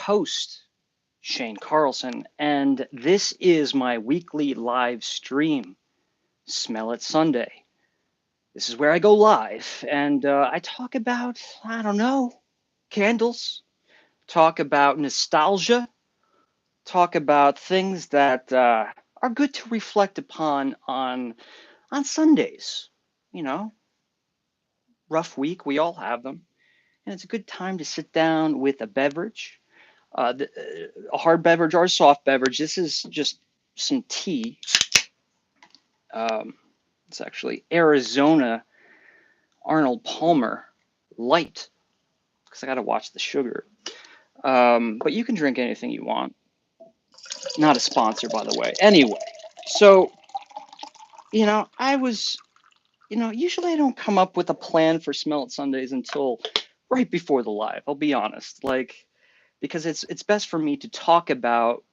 host, Shane Carlson, and this is my weekly live stream, Smell It Sunday. This is where I go live and I talk about, I don't know, candles, talk about nostalgia, talk about things that are good to reflect upon on Sundays. You know, rough week, we all have them. And it's a good time to sit down with a beverage, a hard beverage or a soft beverage. This is just some tea. It's actually Arizona Arnold Palmer Light because I got to watch the sugar. But you can drink anything you want. Not a sponsor, by the way. Anyway, so, usually I don't come up with a plan for Smell It Sundays until right before the live. I'll be honest. Because it's best for me to talk about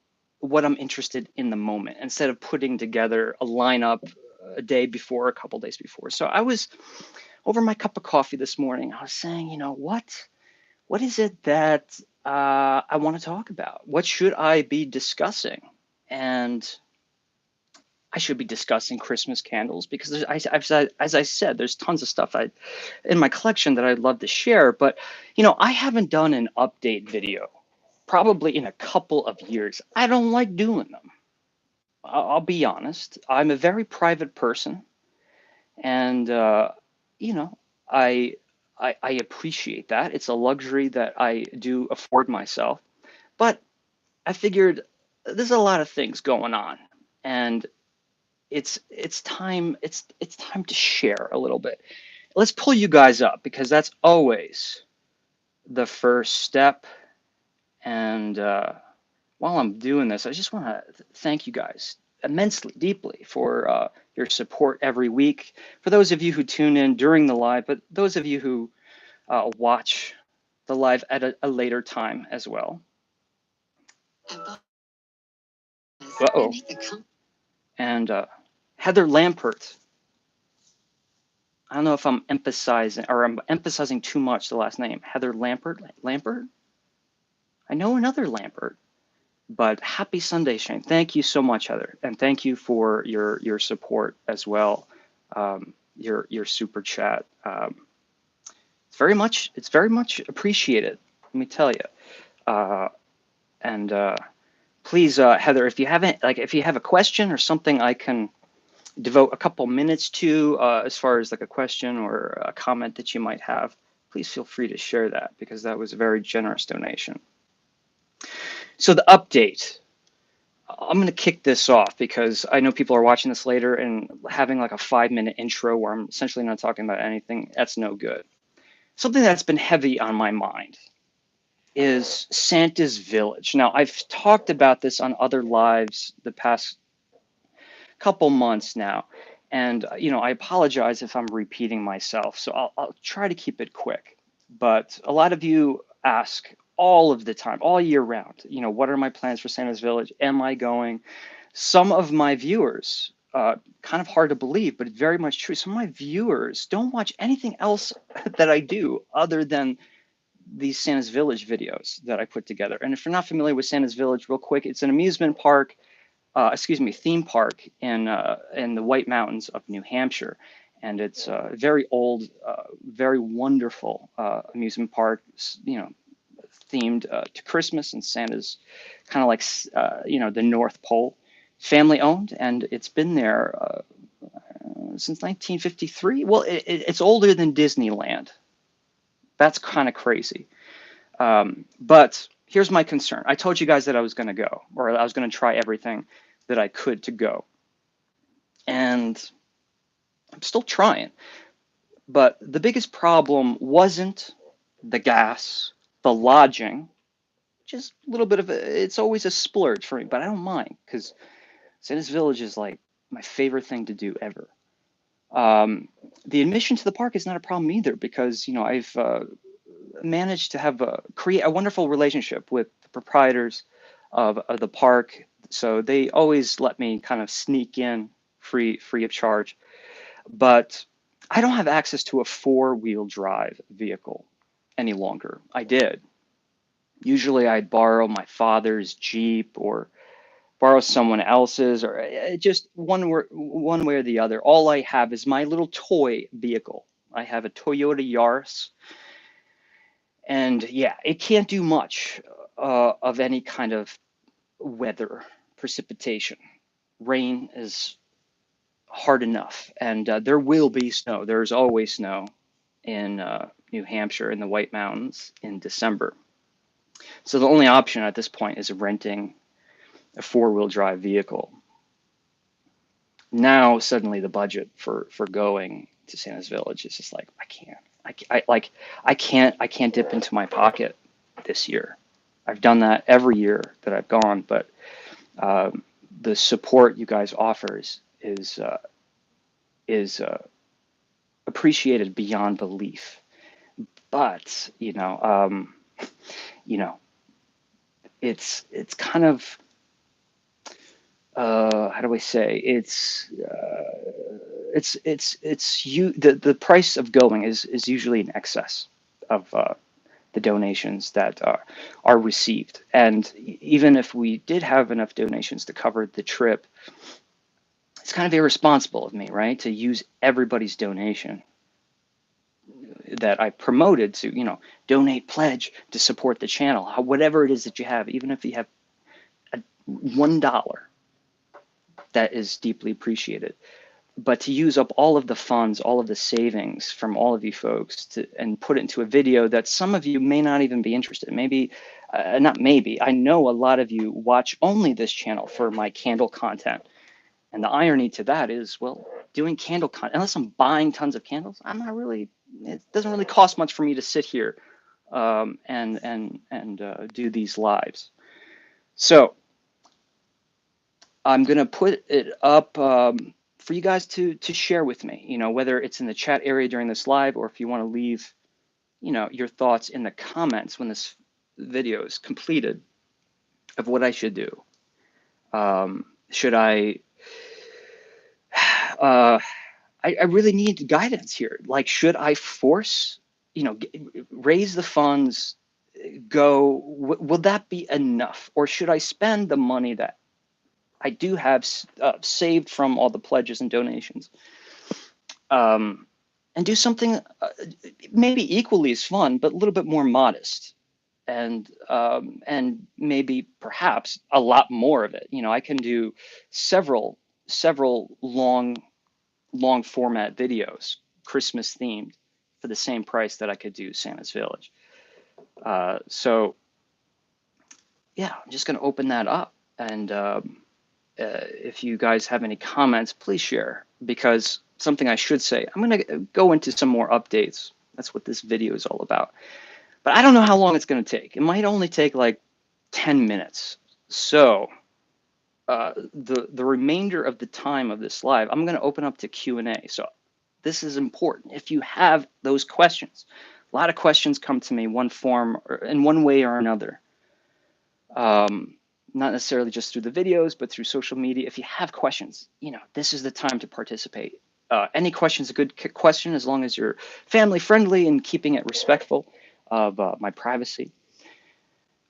what I'm interested in the moment instead of putting together a lineup a day before, a couple days before. So I was over my cup of coffee this morning. I was saying, what is it that I want to talk about? What should I be discussing? And I should be discussing Christmas candles because as I said, there's tons of stuff in my collection that I'd love to share. But I haven't done an update video probably in a couple of years. I don't like doing them. I'll be honest. I'm a very private person, and you know, I, I appreciate that. It's a luxury that I do afford myself. But I figured there's a lot of things going on, and it's time to share a little bit. Let's pull you guys up because that's always the first step. And while I'm doing this, I just want to thank you guys immensely, deeply for your support every week. For those of you who tune in during the live, but those of you who watch the live at a later time as well. Uh-oh. And Heather Lampert. I don't know if I'm emphasizing too much the last name. Heather Lampert? Lampert? I know another Lampert. But happy Sunday, Shane. Thank you so much, Heather, and thank you for your support as well. Your super chat. It's very much appreciated. Let me tell you. And please, Heather, if you have a question or something I can devote a couple minutes to, as far as like a question or a comment that you might have, please feel free to share that because that was a very generous donation. So the update. I'm going to kick this off because I know people are watching this later and having like a 5-minute intro where I'm essentially not talking about anything, that's no good. Something that's been heavy on my mind is Santa's Village. Now, I've talked about this on other lives the past couple months now, and I apologize if I'm repeating myself, so I'll try to keep it quick. But a lot of you ask all of the time, all year round, what are my plans for Santa's Village? Am I going? Some of my viewers, kind of hard to believe, but very much true. Some of my viewers don't watch anything else that I do other than these Santa's Village videos that I put together. And if you're not familiar with Santa's Village, real quick, it's an amusement park, theme park in the White Mountains of New Hampshire. And it's a very old, very wonderful amusement park, themed to Christmas, and Santa's kind of like, the North Pole. Family owned, and it's been there since 1953. Well, it's older than Disneyland. That's kind of crazy. But here's my concern. I told you guys that I was going to go, or I was going to try everything that I could to go. And I'm still trying. But the biggest problem wasn't the gas, the lodging, just a little bit of it's always a splurge for me, but I don't mind because Santa's Village is like my favorite thing to do ever. The admission to the park is not a problem either because I've managed to create a wonderful relationship with the proprietors of the park, so they always let me kind of sneak in free of charge. But I don't have access to a 4-wheel drive vehicle any longer. I did, Usually I'd borrow my father's Jeep or borrow someone else's, or just one way or the other. All I have is my little toy vehicle. I have a Toyota Yaris, and yeah, it can't do much of any kind of weather, precipitation. Rain is hard enough, and there will be snow. There's always snow in New Hampshire in the White Mountains in December. So the only option at this point is renting a four-wheel drive vehicle. Now suddenly the budget for going to Santa's Village is just like I can't. I can't dip into my pocket this year. I've done that every year that I've gone, but the support you guys offers is appreciated beyond belief. But you know, it's kind of how do I say it's you the price of going is usually in excess of the donations that are received. And even if we did have enough donations to cover the trip, it's kind of irresponsible of me, right, to use everybody's donation that I promoted to, donate, pledge to support the channel, whatever it is that you have, even if you have $1, that is deeply appreciated. But to use up all of the funds, all of the savings from all of you folks and put it into a video that some of you may not even be interested in. Maybe, not maybe, I know a lot of you watch only this channel for my candle content. And the irony to that is, well, doing candle content, unless I'm buying tons of candles, it doesn't really cost much for me to sit here and do these lives. So I'm going to put it up for you guys to share with me, whether it's in the chat area during this live, or if you want to leave, your thoughts in the comments when this video is completed of what I should do. Should I really need guidance here. Like, should I force, raise the funds, will that be enough? Or should I spend the money that I do have saved from all the pledges and donations, and do something maybe equally as fun, but a little bit more modest, and maybe perhaps a lot more of it. I can do several long format videos, Christmas themed, for the same price that I could do Santa's Village. So yeah, I'm just going to open that up. And if you guys have any comments, please share, because something I should say, I'm going to go into some more updates. That's what this video is all about. But I don't know how long it's going to take. It might only take like 10 minutes. So the remainder of the time of this live, I'm going to open up to Q&A. So this is important. If you have those questions, a lot of questions come to me one form or in one way or another. Not necessarily just through the videos, but through social media. If you have questions, this is the time to participate. Any question is a good question, as long as you're family friendly and keeping it respectful of my privacy.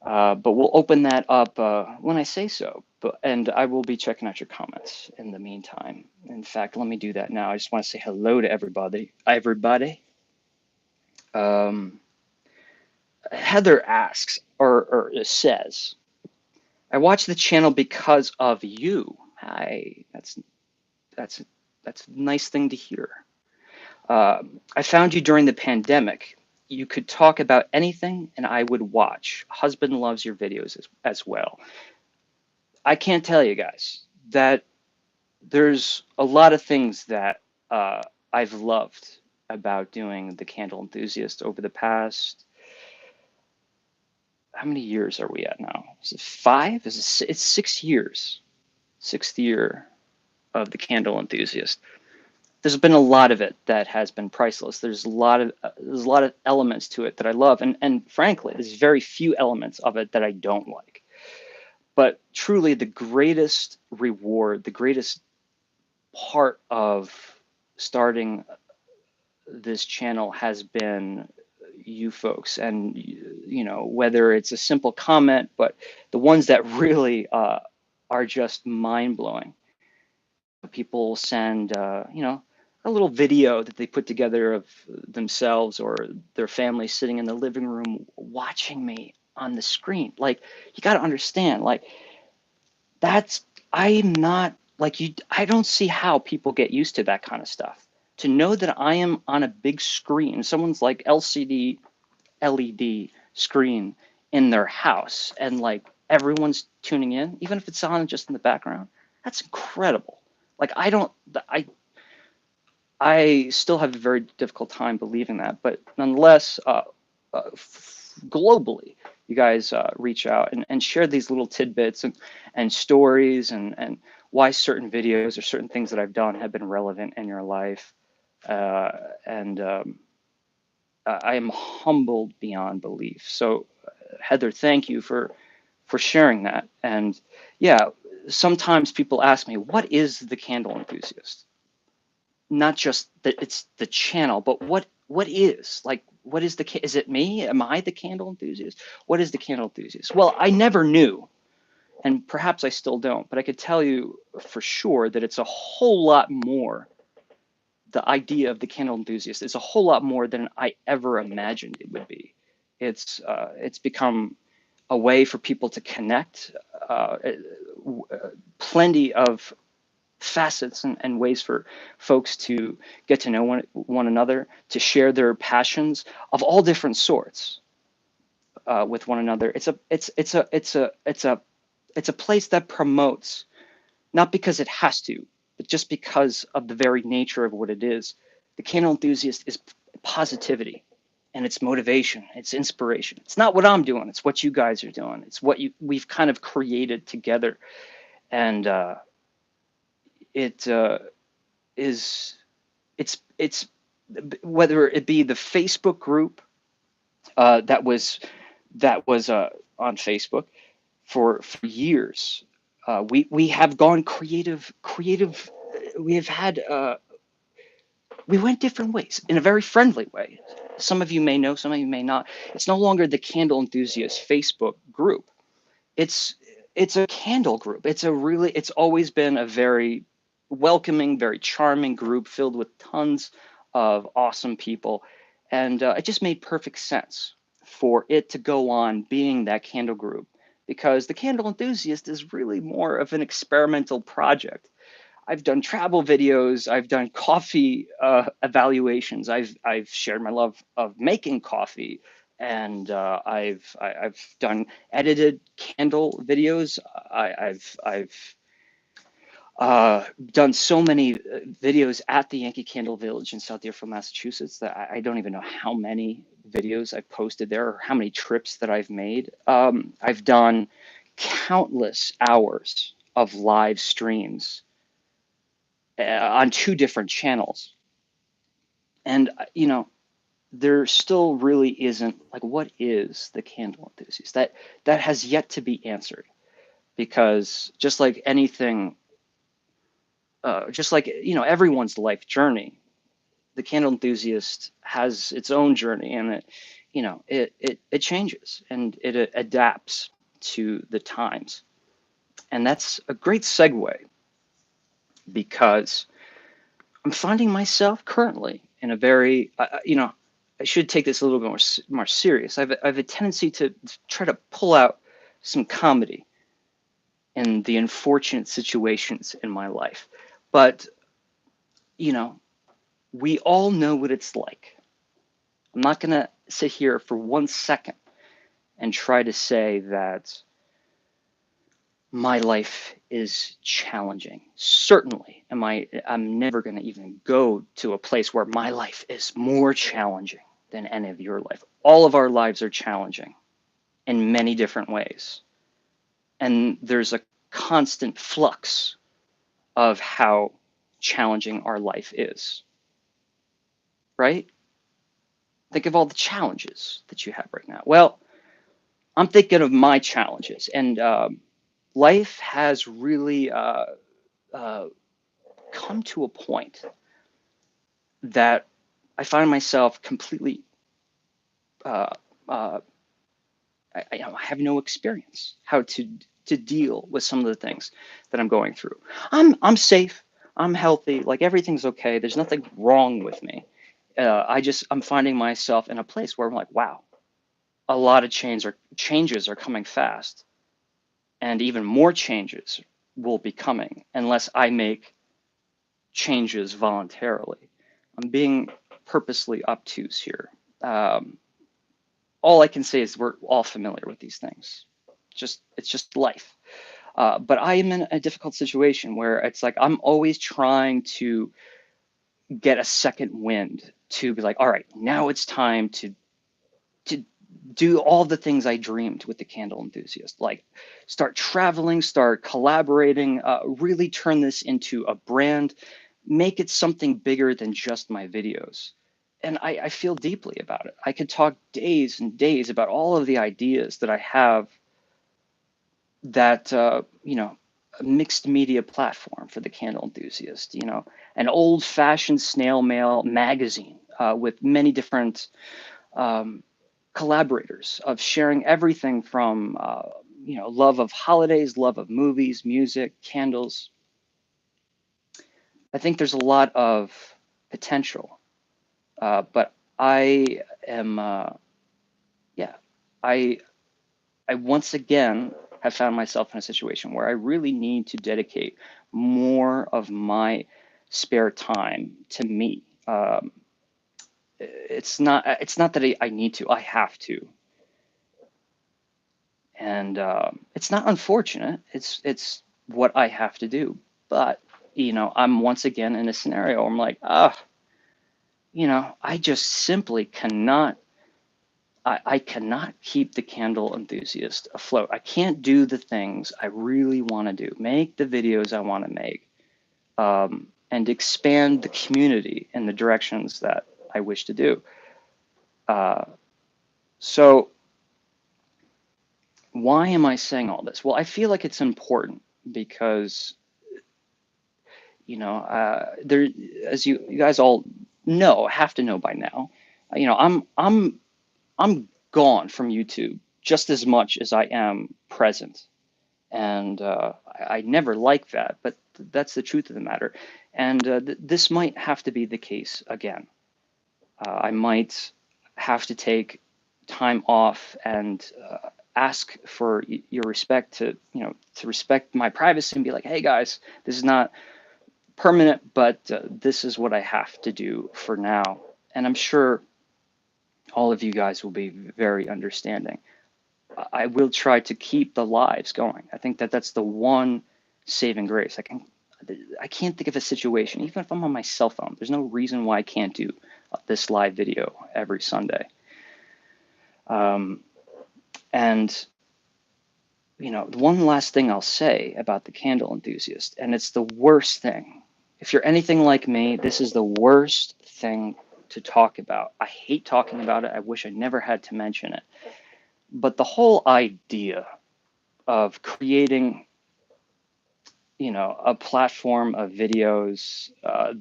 But we'll open that up when I say so. And I will be checking out your comments in the meantime. In fact, let me do that now. I just want to say hello to everybody. Heather asks or says, I watch the channel because of you. Hi, that's a nice thing to hear. I found you during the pandemic. You could talk about anything and I would watch. Husband loves your videos as well. I can't tell you guys that there's a lot of things that I've loved about doing the Candle Enthusiast over the past, how many years are we at now? Is it 5? It's 6 years. 6th year of the Candle Enthusiast. There's been a lot of it that has been priceless. There's a lot of elements to it that I love, and frankly, there's very few elements of it that I don't like. But truly, the greatest reward, the greatest part of starting this channel has been, you folks, and whether it's a simple comment, but the ones that really are just mind blowing. People send a little video that they put together of themselves or their family sitting in the living room watching me on the screen. Like, you got to understand, like, that's I'm not like you. I don't see how people get used to that kind of stuff. To know that I am on a big screen, someone's like LCD, LED screen in their house, and like everyone's tuning in, even if it's on just in the background. That's incredible. Like, I don't, I still have a very difficult time believing that, but nonetheless, globally, you guys reach out and share these little tidbits and stories and why certain videos or certain things that I've done have been relevant in your life. And I am humbled beyond belief. So, Heather, thank you for sharing that. And yeah, sometimes people ask me, what is the Candle Enthusiast? Not just that it's the channel, but what is like, what is is it me? Am I the Candle Enthusiast? What is the Candle Enthusiast? Well, I never knew, and perhaps I still don't, but I could tell you for sure that it's a whole lot more. The idea of the Candle Enthusiast is a whole lot more than I ever imagined it would be. It's become a way for people to connect, plenty of facets and ways for folks to get to know one another, to share their passions of all different sorts with one another. It's a place that promotes, not because it has to, but just because of the very nature of what it is. The Candle Enthusiast is positivity, and it's motivation, it's inspiration. It's not what I'm doing, it's what you guys are doing. It's what we've kind of created together. And it is it's whether it be the Facebook group that was on Facebook for years. We have gone creative. We have had we went different ways in a very friendly way. Some of you may know, some of you may not. It's no longer the Candle Enthusiast Facebook group. It's it's a candle group. It's always been a very welcoming, very charming group filled with tons of awesome people, and it just made perfect sense for it to go on being that candle group, because the Candle Enthusiast is really more of an experimental project. I've done travel videos. I've done coffee evaluations. I've shared my love of making coffee, and I've done edited candle videos. I've done so many videos at the Yankee Candle Village in South Deerfield, Massachusetts, that I don't even know how many videos I've posted there or how many trips that I've made. I've done countless hours of live streams on two different channels. And, there still really isn't, like, what is the Candle Enthusiast? That has yet to be answered, because just like anything, just like, everyone's life journey, the Candle Enthusiast has its own journey, and it changes and it adapts to the times. And that's a great segue, because I'm finding myself currently in a very, I should take this a little bit more serious. I have a tendency to try to pull out some comedy in the unfortunate situations in my life. But, you know, we all know what it's like. I'm not going to sit here for 1 second and try to say that my life is challenging. Certainly, I'm never going to even go to a place where my life is more challenging than any of your life. All of our lives are challenging in many different ways. And there's a constant flux of how challenging our life is, right? Think of all the challenges that you have right now. Well, I'm thinking of my challenges, and life has really uh, come to a point that I find myself completely uh, uh, I have no experience how to deal with some of the things that I'm going through. I'm safe. I'm healthy. Like everything's okay. There's nothing wrong with me. I'm finding myself in a place where I'm like, wow, a lot of changes are coming fast, and even more changes will be coming unless I make changes voluntarily. I'm being purposely obtuse here. Um, all I can say is we're all familiar with these things. It's just life. But I am in a difficult situation where it's like I'm always trying to get a second wind to be like, all right, now it's time to do all the things I dreamed with the Candle Enthusiast, like start traveling, start collaborating, really turn this into a brand, make it something bigger than just my videos. And I feel deeply about it. I could talk days and days about all of the ideas that I have that, a mixed media platform for the Candle Enthusiast, an old fashioned snail mail magazine with many different um, collaborators of sharing everything from love of holidays, love of movies, music, candles. I think there's a lot of potential, but I am yeah I I once again have found myself in a situation where I really need to dedicate more of my spare time to me. It's not that I need to, I have to. And it's not unfortunate. It's what I have to do. But I'm once again in a scenario where I'm like, I just simply cannot. I cannot keep the Candle Enthusiast afloat. I can't do the things I really want to do, make the videos I want to make, and expand the community in the directions that I wish to do. Uh, so why am I saying all this? Well, I feel like it's important because there, as you guys all have to know by now, I'm gone from YouTube just as much as I am present, and I never like that, but that's the truth of the matter. And this might have to be the case again. I might have to take time off and ask for your respect to respect my privacy and be like, hey guys, this is not permanent, but this is what I have to do for now. And I'm sure all of you guys will be very understanding. I will try to keep the lives going. I think that that's the one saving grace. I can't think of a situation, even if I'm on my cell phone, there's no reason why I can't do this live video every Sunday. Um, and one last thing I'll say about the Candle Enthusiast, and it's the worst thing. If you're anything like me, this is the worst thing to talk about. I hate talking about it. I wish I never had to mention it. But the whole idea of creating, a platform of videos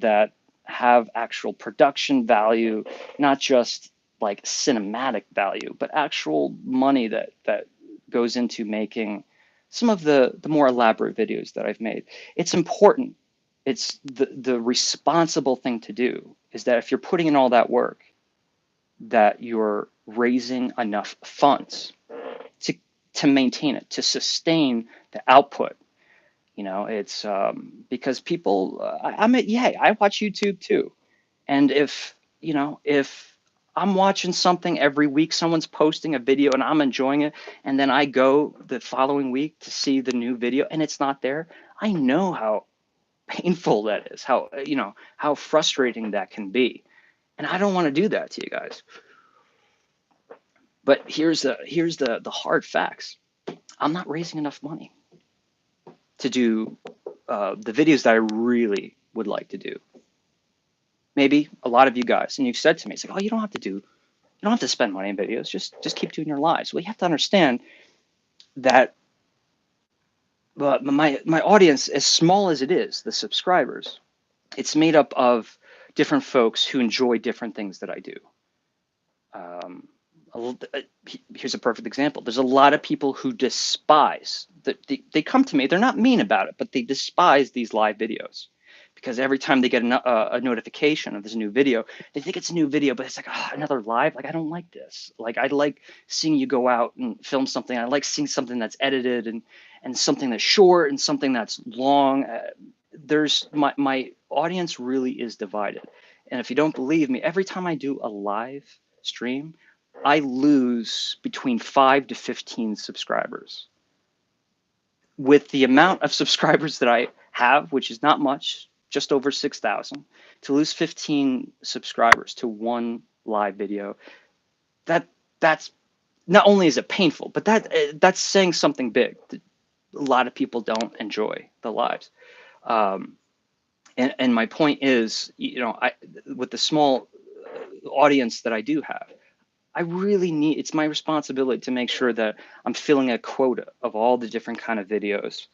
that have actual production value, not just like cinematic value, but actual money that goes into making some of the more elaborate videos that I've made. It's important. It's the responsible thing to do is that if you're putting in all that work, that you're raising enough funds to to maintain it, to sustain the output. It's because people. I watch YouTube too, and if I'm watching something every week, someone's posting a video and I'm enjoying it, and then I go the following week to see the new video and it's not there, I know how painful that is, how frustrating that can be, and I don't want to do that to you guys. But here's the hard facts. I'm not raising enough money to do the videos that I really would like to do. Maybe a lot of you guys, and you've said to me, it's like, oh, you don't have to spend money on videos. Just keep doing your lives. Well, you have to understand that my audience, as small as it is, the subscribers, it's made up of different folks who enjoy different things that I do. Um, here's a perfect example. There's a lot of people who despise that. They come to me. They're not mean about it, but they despise these live videos because every time they get a notification of this new video, they think it's a new video, but it's like, oh, another live. Like, I don't like this. Like, I like seeing you go out and film something. I like seeing something that's edited and something that's short and something that's long. There's my audience really is divided. And if you don't believe me, every time I do a live stream, I lose between 5 to 15 subscribers. With the amount of subscribers that I have, which is not much, just over 6,000, to lose 15 subscribers to one live video, that's not only is it painful, but that's saying something big. A lot of people don't enjoy the lives. Um, and my point is, with the small audience that I do have, I really need, it's my responsibility to make sure that I'm filling a quota of all the different kind of videos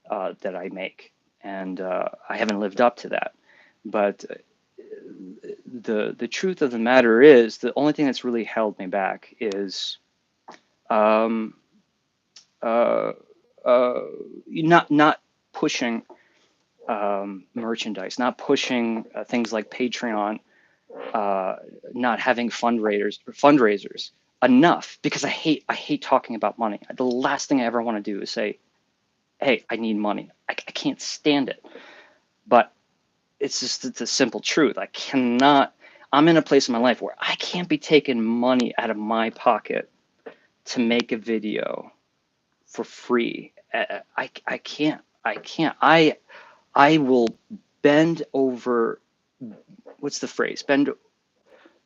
that I make. And I haven't lived up to that. But the truth of the matter is, the only thing that's really held me back is um, uh, not pushing merchandise, not pushing things like Patreon, not having fundraisers enough, because I hate talking about money. The last thing I ever want to do is say, hey, I need money. I can't stand it. But it's a simple truth. I'm in a place in my life where I can't be taking money out of my pocket to make a video for free. I can't. I will bend over, what's the phrase? Bend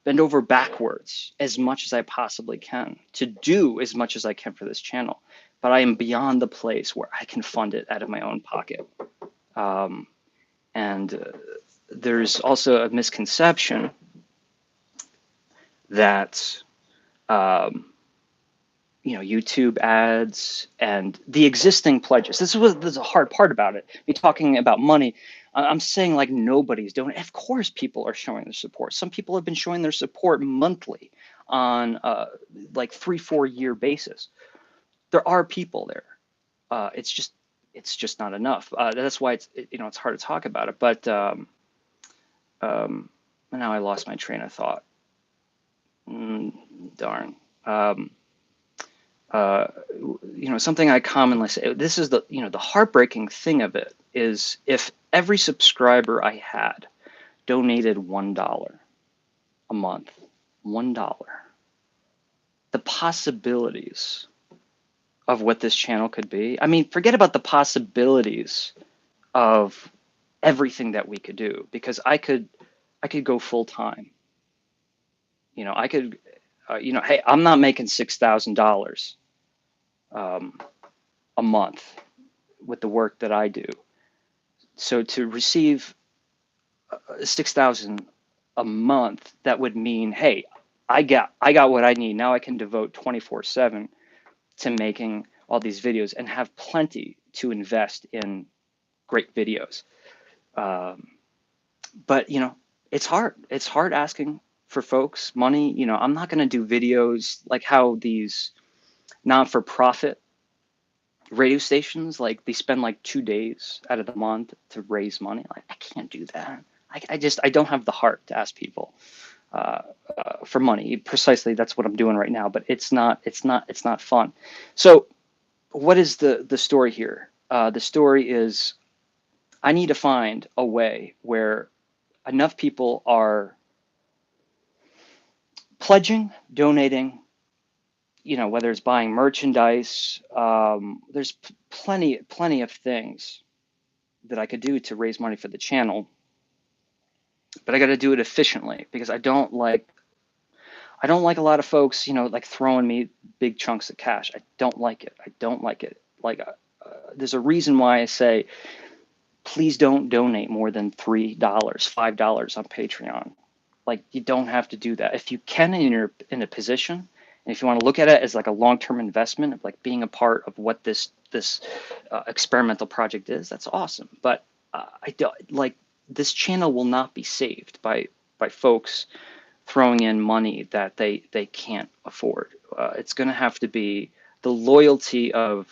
over backwards as much as I possibly can to do as much as I can for this channel. But I am beyond the place where I can fund it out of my own pocket. And there's also a misconception that YouTube ads and the existing pledges. This is a hard part about it. Me talking about money, I'm saying like nobody's doing it. Of course, people are showing their support. Some people have been showing their support monthly on like 3-4 year basis. There are people there. It's just not enough. That's why it's hard to talk about it. But now I lost my train of thought. Darn. Something I commonly say, this is the heartbreaking thing of it is, if every subscriber I had donated $1 a month, $1, the possibilities of what this channel could be. I mean, forget about the possibilities of everything that we could do, because I could go full time. I could, hey, I'm not making $6,000 a month with the work that I do. So to receive 6,000 a month, that would mean, hey, I got what I need. Now I can devote 24/7 to making all these videos and have plenty to invest in great videos. But it's hard. It's hard asking for folks money. I'm not going to do videos like how these non-for-profit radio stations, like, they spend like 2 days out of the month to raise money. Like, I can't do that. I don't have the heart to ask people for money. Precisely, that's what I'm doing right now. But it's not fun. So, what is the story here? The story is, I need to find a way where enough people are pledging, donating, whether it's buying merchandise. There's plenty of things that I could do to raise money for the channel, but I got to do it efficiently, because I don't like a lot of folks, like, throwing me big chunks of cash. I don't like it. Like, there's a reason why I say, please don't donate more than $3, $5 on Patreon. Like, you don't have to do that. If you can, and you're in a position, and if you want to look at it as like a long-term investment of like being a part of what this experimental project is, that's awesome. But I don't, like, this channel will not be saved by folks throwing in money that they can't afford. It's going to have to be the loyalty of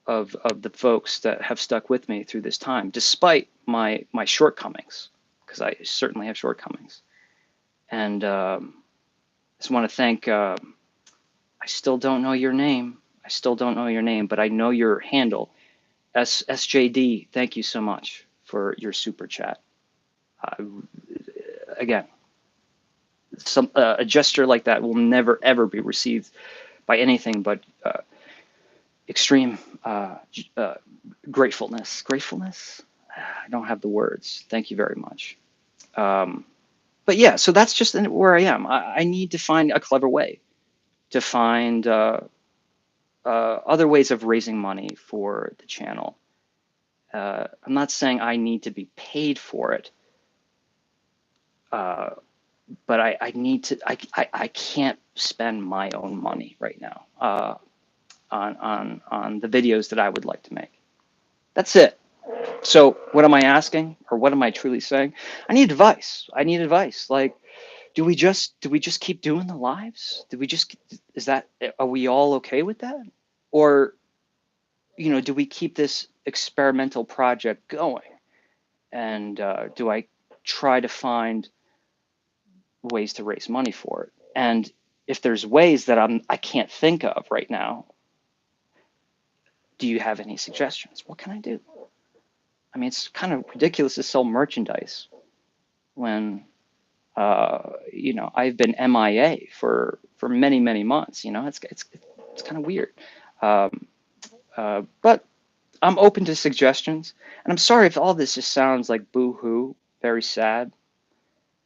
the folks that have stuck with me through this time, despite my shortcomings, because I certainly have shortcomings. And just want to thank. I still don't know your name. I still don't know your name, but I know your handle. SJD. Thank you so much for your super chat. Uh, Again, a gesture like that will never ever be received by anything but extreme gratefulness. Gratefulness? I don't have the words. Thank you very much. Um, but yeah, so that's just where I am. I need to find a clever way to find other ways of raising money for the channel. I'm not saying I need to be paid for it, uh, but I need to. I can't spend my own money right now on the videos that I would like to make. That's it. So what am I asking, or what am I truly saying? I need advice. I need advice. Like, do we just keep doing the lives? Do we just is that are we all okay with that? Or, do we keep this experimental project going? And do I try to find ways to raise money for it? And if there's ways that I can't think of right now, do you have any suggestions? What can I do? I mean, it's kind of ridiculous to sell merchandise when I've been MIA for many many months. It's kind of weird. Um, but I'm open to suggestions, and I'm sorry if all this just sounds like boo-hoo, very sad,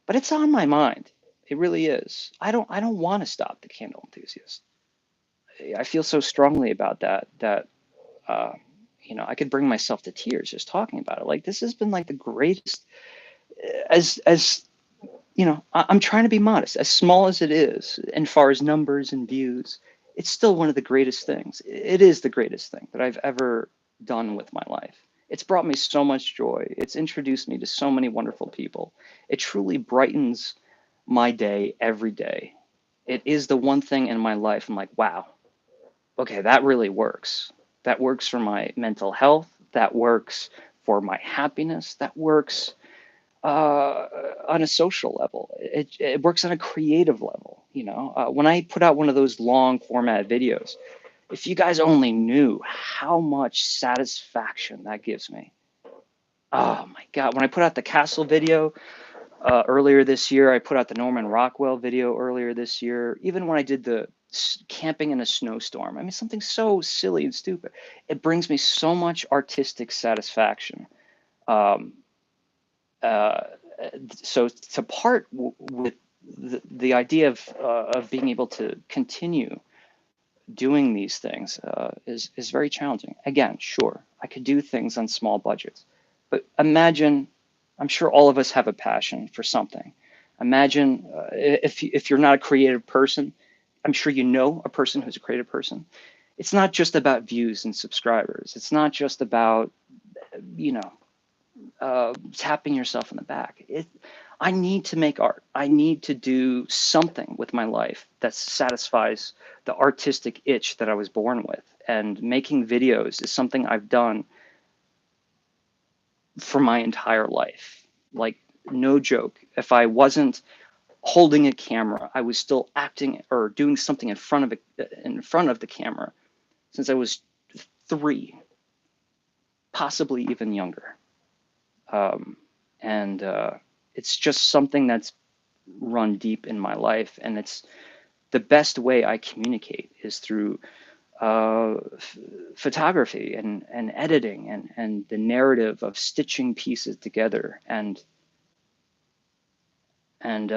but it's on my mind. It really is. I don't want to stop the candle enthusiast. I feel so strongly about that uh, I could bring myself to tears just talking about it. Like, this has been like the greatest, as I'm trying to be modest, as small as it is, and far as numbers and views, it's still one of the greatest things. It is the greatest thing that I've ever done with my life. It's brought me so much joy. It's introduced me to so many wonderful people. It truly brightens my day every day. It is the one thing in my life I'm like, wow, okay, that really works. That works for my mental health. That works for my happiness. That works on a social level. It works on a creative level. When I put out one of those long format videos, if you guys only knew how much satisfaction that gives me. Oh my God. When I put out the castle video earlier this year, I put out the Norman Rockwell video earlier this year, even when I did the camping in a snowstorm. I mean, something so silly and stupid. It brings me so much artistic satisfaction. Um, uh, so to part with the idea of being able to continue doing these things is very challenging. Again, sure, I could do things on small budgets, but imagine, I'm sure all of us have a passion for something. Imagine if you're not a creative person, I'm sure you know a person who's a creative person. It's not just about views and subscribers. It's not just about, you know, tapping yourself in the back. I need to make art. I need to do something with my life that satisfies the artistic itch that I was born with. And making videos is something I've done for my entire life. Like, no joke. If I wasn't holding a camera, I was still acting or doing something in front of the camera since I was 3, possibly even younger. And it's just something that's run deep in my life, and it's the best way I communicate is through photography and editing and the narrative of stitching pieces together. And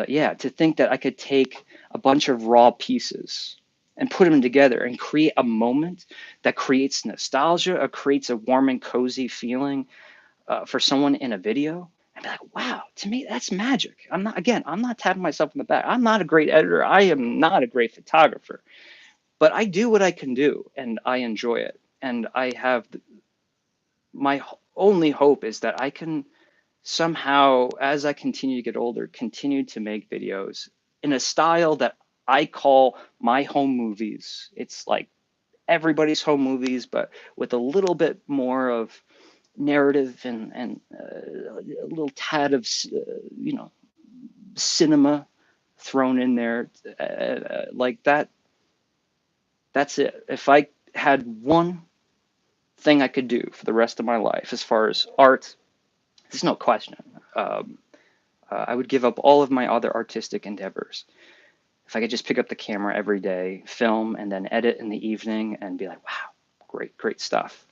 yeah, to think that I could take a bunch of raw pieces and put them together and create a moment that creates nostalgia or creates a warm and cozy feeling for someone in a video, I'd be like, wow, to me, that's magic. I'm not tapping myself in the back. I'm not a great editor. I am not a great photographer, but I do what I can do and I enjoy it. And my only hope is that I can somehow, as I continue to get older, continue to make videos in a style that I call my home movies. It's like everybody's home movies, but with a little bit more of narrative and a little tad of cinema thrown in there, like that. That's it. If I had one thing I could do for the rest of my life as far as art, there's no question. Um, I would give up all of my other artistic endeavors if I could just pick up the camera every day, film, and then edit in the evening and be like, wow, great, great stuff.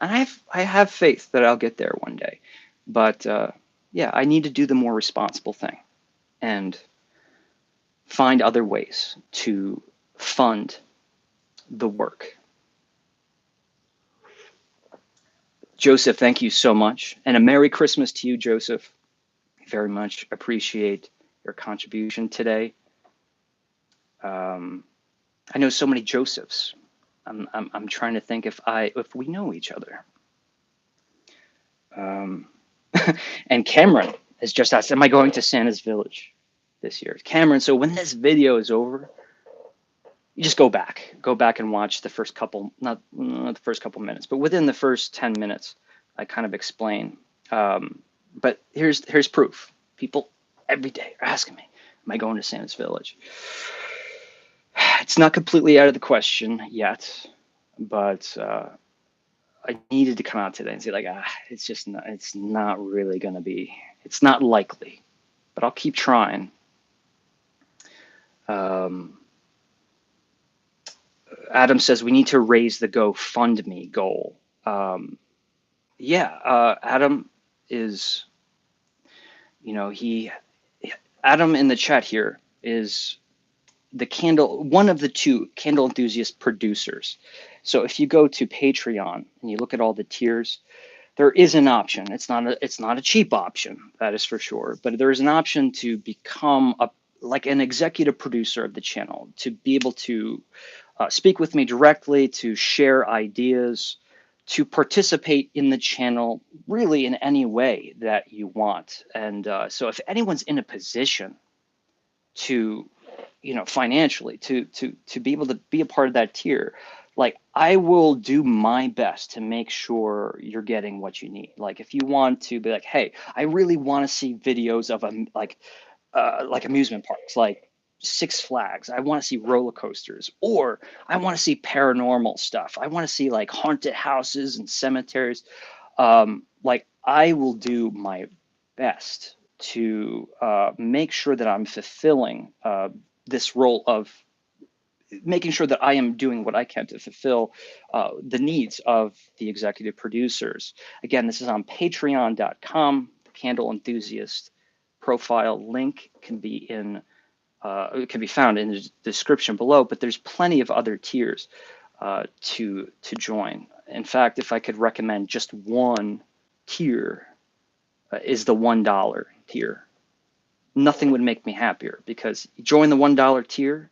And I have faith that I'll get there one day. But yeah, I need to do the more responsible thing and find other ways to fund the work. Joseph, thank you so much. And a Merry Christmas to you, Joseph. Very much appreciate your contribution today. Um, I know so many Josephs. I'm trying to think if we know each other. Um, and Cameron has just asked, am I going to Santa's Village this year? Cameron, so when this video is over, you just go back and watch the first couple, not the first couple minutes, but within the first 10 minutes, I kind of explain. But here's proof. People every day are asking me, am I going to Santa's Village? It's not completely out of the question yet, but I needed to come out today and say like, it's not really going to be, it's not likely, but I'll keep trying. Um, Adam says we need to raise the GoFundMe goal. Yeah, Adam is, you know, Adam in the chat here is one of the two candle enthusiast producers. So if you go to Patreon and you look at all the tiers, there is an option. It's not a cheap option, that is for sure, but there is an option to become like an executive producer of the channel, to be able to speak with me directly, to share ideas, to participate in the channel really in any way that you want. And so if anyone's in a position to, financially to be able to be a part of that tier, like I will do my best to make sure you're getting what you need. Like if you want to be like, hey, I really want to see videos of like amusement parks, like Six Flags. I want to see roller coasters, or I want to see paranormal stuff. I want to see like haunted houses and cemeteries. Like I will do my best to make sure that I'm fulfilling this role of making sure that I am doing what I can to fulfill the needs of the executive producers. Again, this is on patreon.com. The Candle Enthusiast profile link can be found in the description below, but there's plenty of other tiers to join. In fact, if I could recommend just one tier, is the $1 tier. Nothing would make me happier, because you join the $1 tier.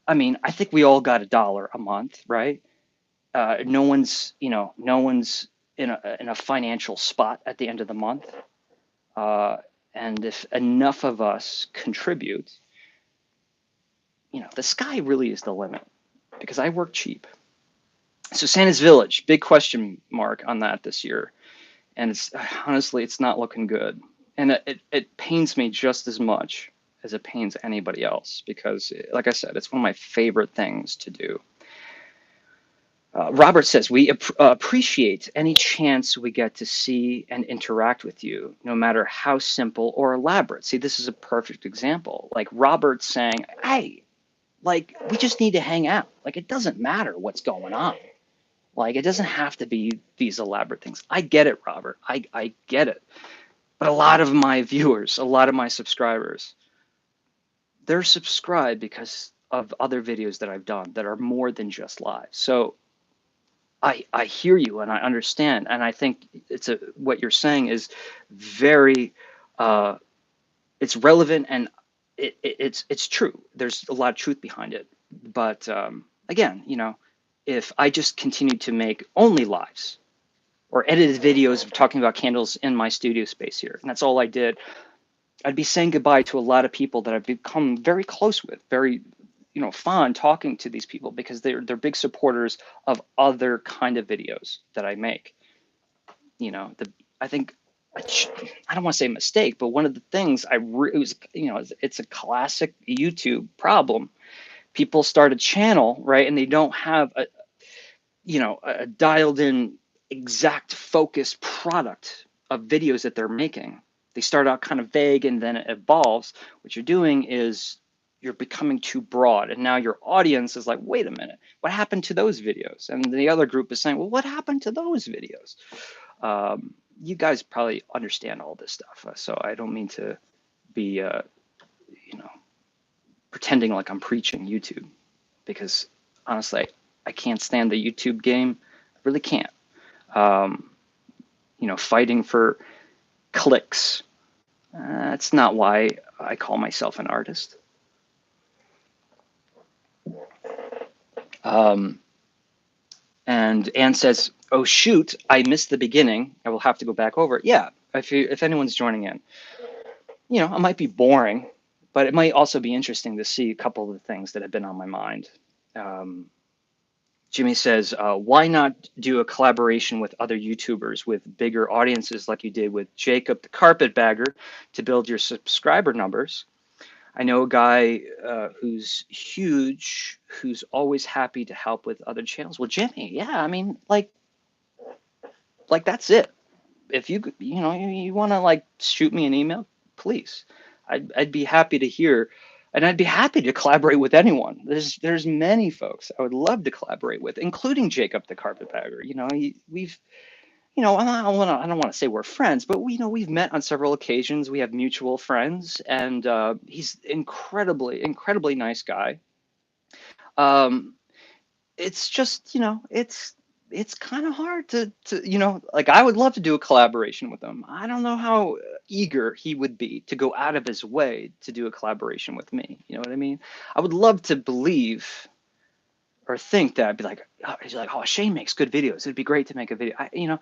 I mean, I think we all got $1 a month, right? No one's in a financial spot at the end of the month. And if enough of us contribute, the sky really is the limit, because I work cheap. So Santa's Village, big question mark on that this year. And it's honestly, it's not looking good. And it pains me just as much as it pains anybody else, because like I said, it's one of my favorite things to do. Robert says, we appreciate any chance we get to see and interact with you, no matter how simple or elaborate. See, this is a perfect example. Like Robert saying, hey, like we just need to hang out. Like it doesn't matter what's going on. Like it doesn't have to be these elaborate things. I get it, Robert. I get it. But a lot of my viewers, a lot of my subscribers, they're subscribed because of other videos that I've done that are more than just live. So I hear you and I understand, and I think what you're saying is very it's relevant, and it's true. There's a lot of truth behind it. But again, if I just continue to make only lives or edited videos of talking about candles in my studio space here, and that's all I did, I'd be saying goodbye to a lot of people that I've become very close with, very, fond talking to these people because they're big supporters of other kind of videos that I make. I think I don't want to say mistake, but one of the things it was, it's a classic YouTube problem. People start a channel, right, and they don't have a dialed in exact focused product of videos that they're making. They start out kind of vague and then it evolves. What you're doing is you're becoming too broad. And now your audience is like, wait a minute, what happened to those videos? And the other group is saying, well, what happened to those videos? You guys probably understand all this stuff. So I don't mean to be, you know, pretending like I'm preaching YouTube because honestly, I can't stand the YouTube game. I really can't. Um, Fighting for clicks. That's not why I call myself an artist. Um, and Anne says, "Oh shoot, I missed the beginning. I will have to go back over it." Yeah, if anyone's joining in, it might be boring, but it might also be interesting to see a couple of the things that have been on my mind. Um, Jimmy says, why not do a collaboration with other YouTubers with bigger audiences like you did with Jacob the Carpetbagger to build your subscriber numbers? I know a guy who's huge, who's always happy to help with other channels. Well, Jimmy, yeah, I mean, like that's it. If you want to like shoot me an email, please. I'd be happy to hear, and I'd be happy to collaborate with anyone. There's many folks I would love to collaborate with, including Jacob the Carpetbagger. We've I don't want to say we're friends, but we've met on several occasions. We have mutual friends, and he's incredibly nice guy. Um, it's just it's kind of hard to like I would love to do a collaboration with him. I don't know how eager he would be to go out of his way to do a collaboration with me. You know what I mean? I would love to believe or think that I'd be like, oh, he's like, oh, Shane makes good videos. It'd be great to make a video.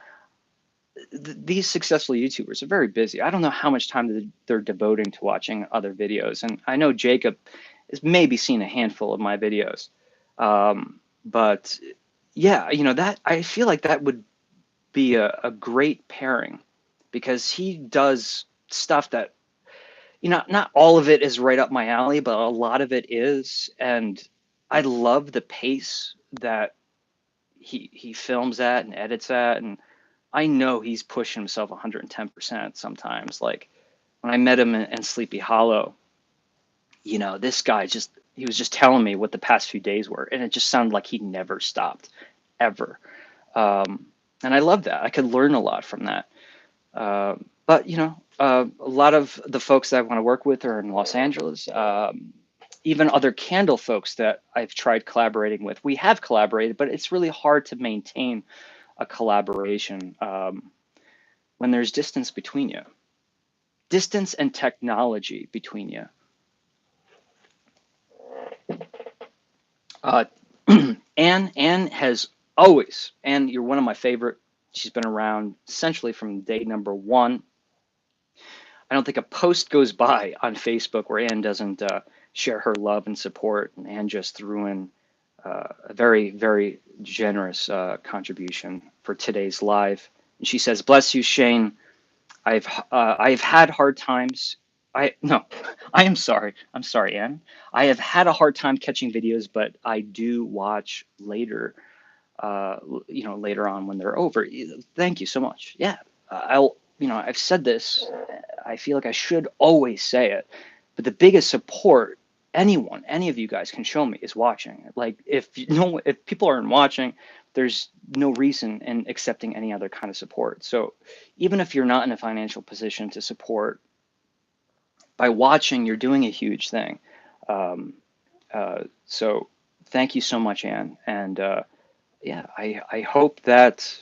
These successful YouTubers are very busy. I don't know how much time they're devoting to watching other videos, and I know Jacob has maybe seen a handful of my videos, but yeah, that I feel like that would be a great pairing because he does stuff that not all of it is right up my alley, but a lot of it is, and I love the pace that he films at and edits at, and I know he's pushing himself 110% sometimes. Like when I met him in Sleepy Hollow, this guy he was just telling me what the past few days were, and it just sounded like he never stopped, ever. And I love that. I could learn a lot from that. But a lot of the folks that I want to work with are in Los Angeles. Even other candle folks that I've tried collaborating with, we have collaborated, but it's really hard to maintain a collaboration when there's distance between you, distance and technology between you. Uh, Anne has always, Anne, you're one of my favorite. She's been around essentially from day number one. I don't think a post goes by on Facebook where Anne doesn't share her love and support. And Anne just threw in a very, very generous contribution for today's live. And she says, "Bless you, Shane. I've had hard times. I no, I am sorry. I'm sorry, Anne. I have had a hard time catching videos, but I do watch later. Later on when they're over. Thank you so much. Yeah, I've said this. I feel like I should always say it, but the biggest support any of you guys can show me is watching. Like if people aren't watching, there's no reason in accepting any other kind of support. So even if you're not in a financial position to support, by watching, you're doing a huge thing. Um, so thank you so much, Anne. And yeah, I hope that,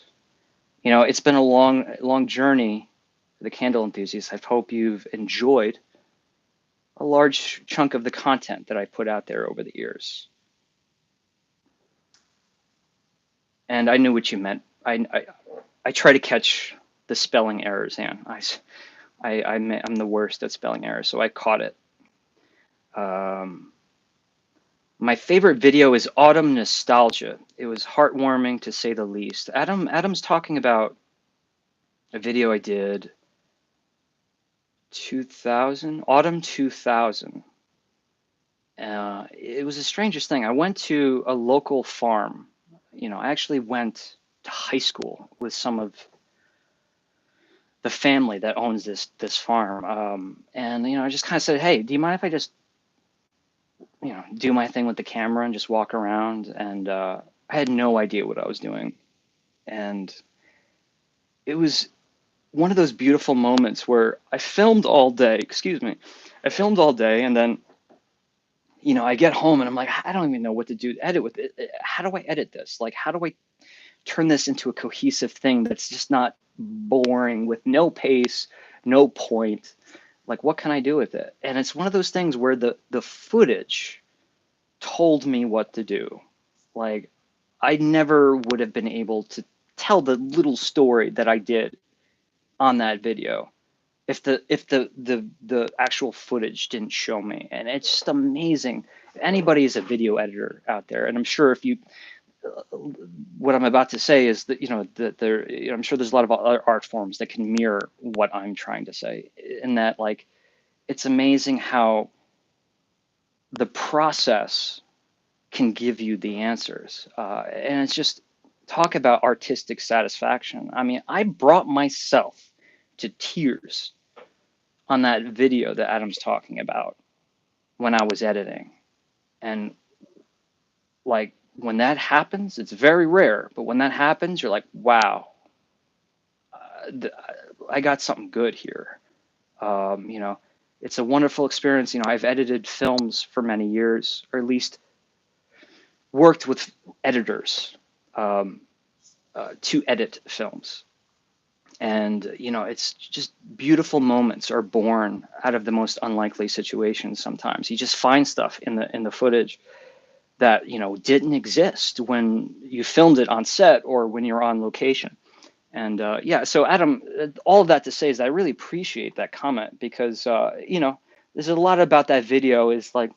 it's been a long journey for the candle enthusiasts. I hope you've enjoyed a large chunk of the content that I put out there over the years. And I knew what you meant. I try to catch the spelling errors, Anne. I'm the worst at spelling errors, so I caught it. Um, my favorite video is Autumn Nostalgia. It was heartwarming to say the least. Adam's talking about a video I did 2000, autumn 2000. It was the strangest thing. I went to a local farm. I actually went to high school with some of the family that owns this farm. And I just kind of said, "Hey, do you mind if I just do my thing with the camera and just walk around?" And I had no idea what I was doing, and it was one of those beautiful moments where I filmed all day. Excuse me, I filmed all day, and then I get home and I'm like, I don't even know what to do to edit with it. How do I edit this? Like, how do I turn this into a cohesive thing that's just not boring with no pace, no point? Like, what can I do with it? And it's one of those things where the footage told me what to do. Like, I never would have been able to tell the little story that I did on that video if the actual footage didn't show me. And it's just amazing. If anybody is a video editor out there, and I'm sure if you what I'm about to say is that that there I'm sure there's a lot of other art forms that can mirror what I'm trying to say, in that, like, it's amazing how the process can give you the answers. And it's just, talk about artistic satisfaction. I mean, I brought myself to tears on that video that Adam's talking about when I was editing. And, like, when that happens, it's very rare, but when that happens, you're like, wow, I got something good here. You know, it's a wonderful experience. I've edited films for many years, or at least worked with editors um, to edit films. And it's just beautiful moments are born out of the most unlikely situations. Sometimes you just find stuff in the footage that didn't exist when you filmed it on set or when you're on location. And yeah, so Adam, all of that to say is I really appreciate that comment, because there's a lot about that video is like,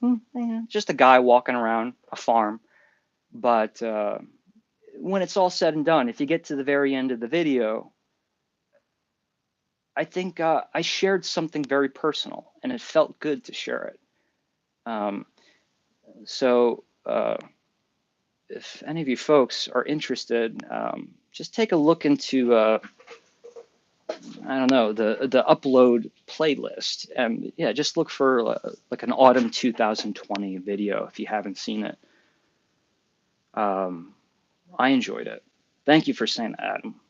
just a guy walking around a farm. But when it's all said and done, if you get to the very end of the video, I think I shared something very personal, and it felt good to share it. Um, so if any of you folks are interested, just take a look into I don't know, the upload playlist, and yeah, just look for like an autumn 2020 video if you haven't seen it. Um, I enjoyed it. Thank you for saying that, Adam,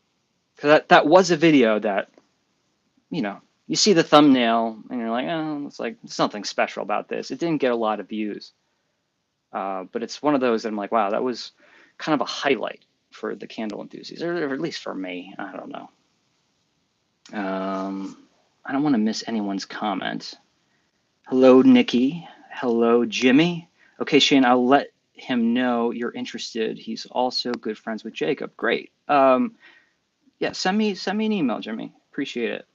because that was a video that you see the thumbnail and you're like, oh, it's like there's nothing special about this. It didn't get a lot of views, but it's one of those that I'm like, wow, that was kind of a highlight for the candle enthusiasts, or at least for me. I don't know. I don't want to miss anyone's comment. Hello, Nikki. Hello, Jimmy. Okay, Shane, I'll let him know you're interested. He's also good friends with Jacob. Great. Yeah, send me an email, Jimmy. Appreciate it.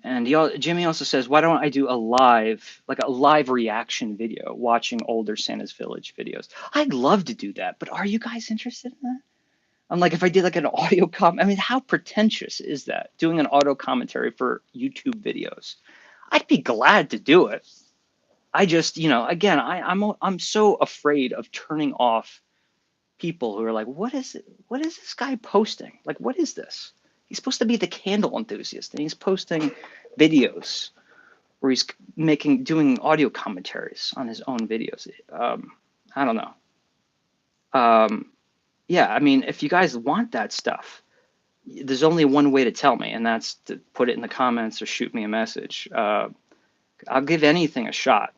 And Jimmy also says, why don't I do like a live reaction video, watching older Santa's Village videos? I'd love to do that, but are you guys interested in that? I'm like, if I did like an audio I mean, how pretentious is that? Doing an auto commentary for YouTube videos. I'd be glad to do it. I just, again, I'm so afraid of turning off people who are like, what is it? What is this guy posting? Like, what is this? He's supposed to be the candle enthusiast, and he's posting videos where he's doing audio commentaries on his own videos. I don't know. Yeah, I mean, if you guys want that stuff, there's only one way to tell me, and that's to put it in the comments or shoot me a message. I'll give anything a shot.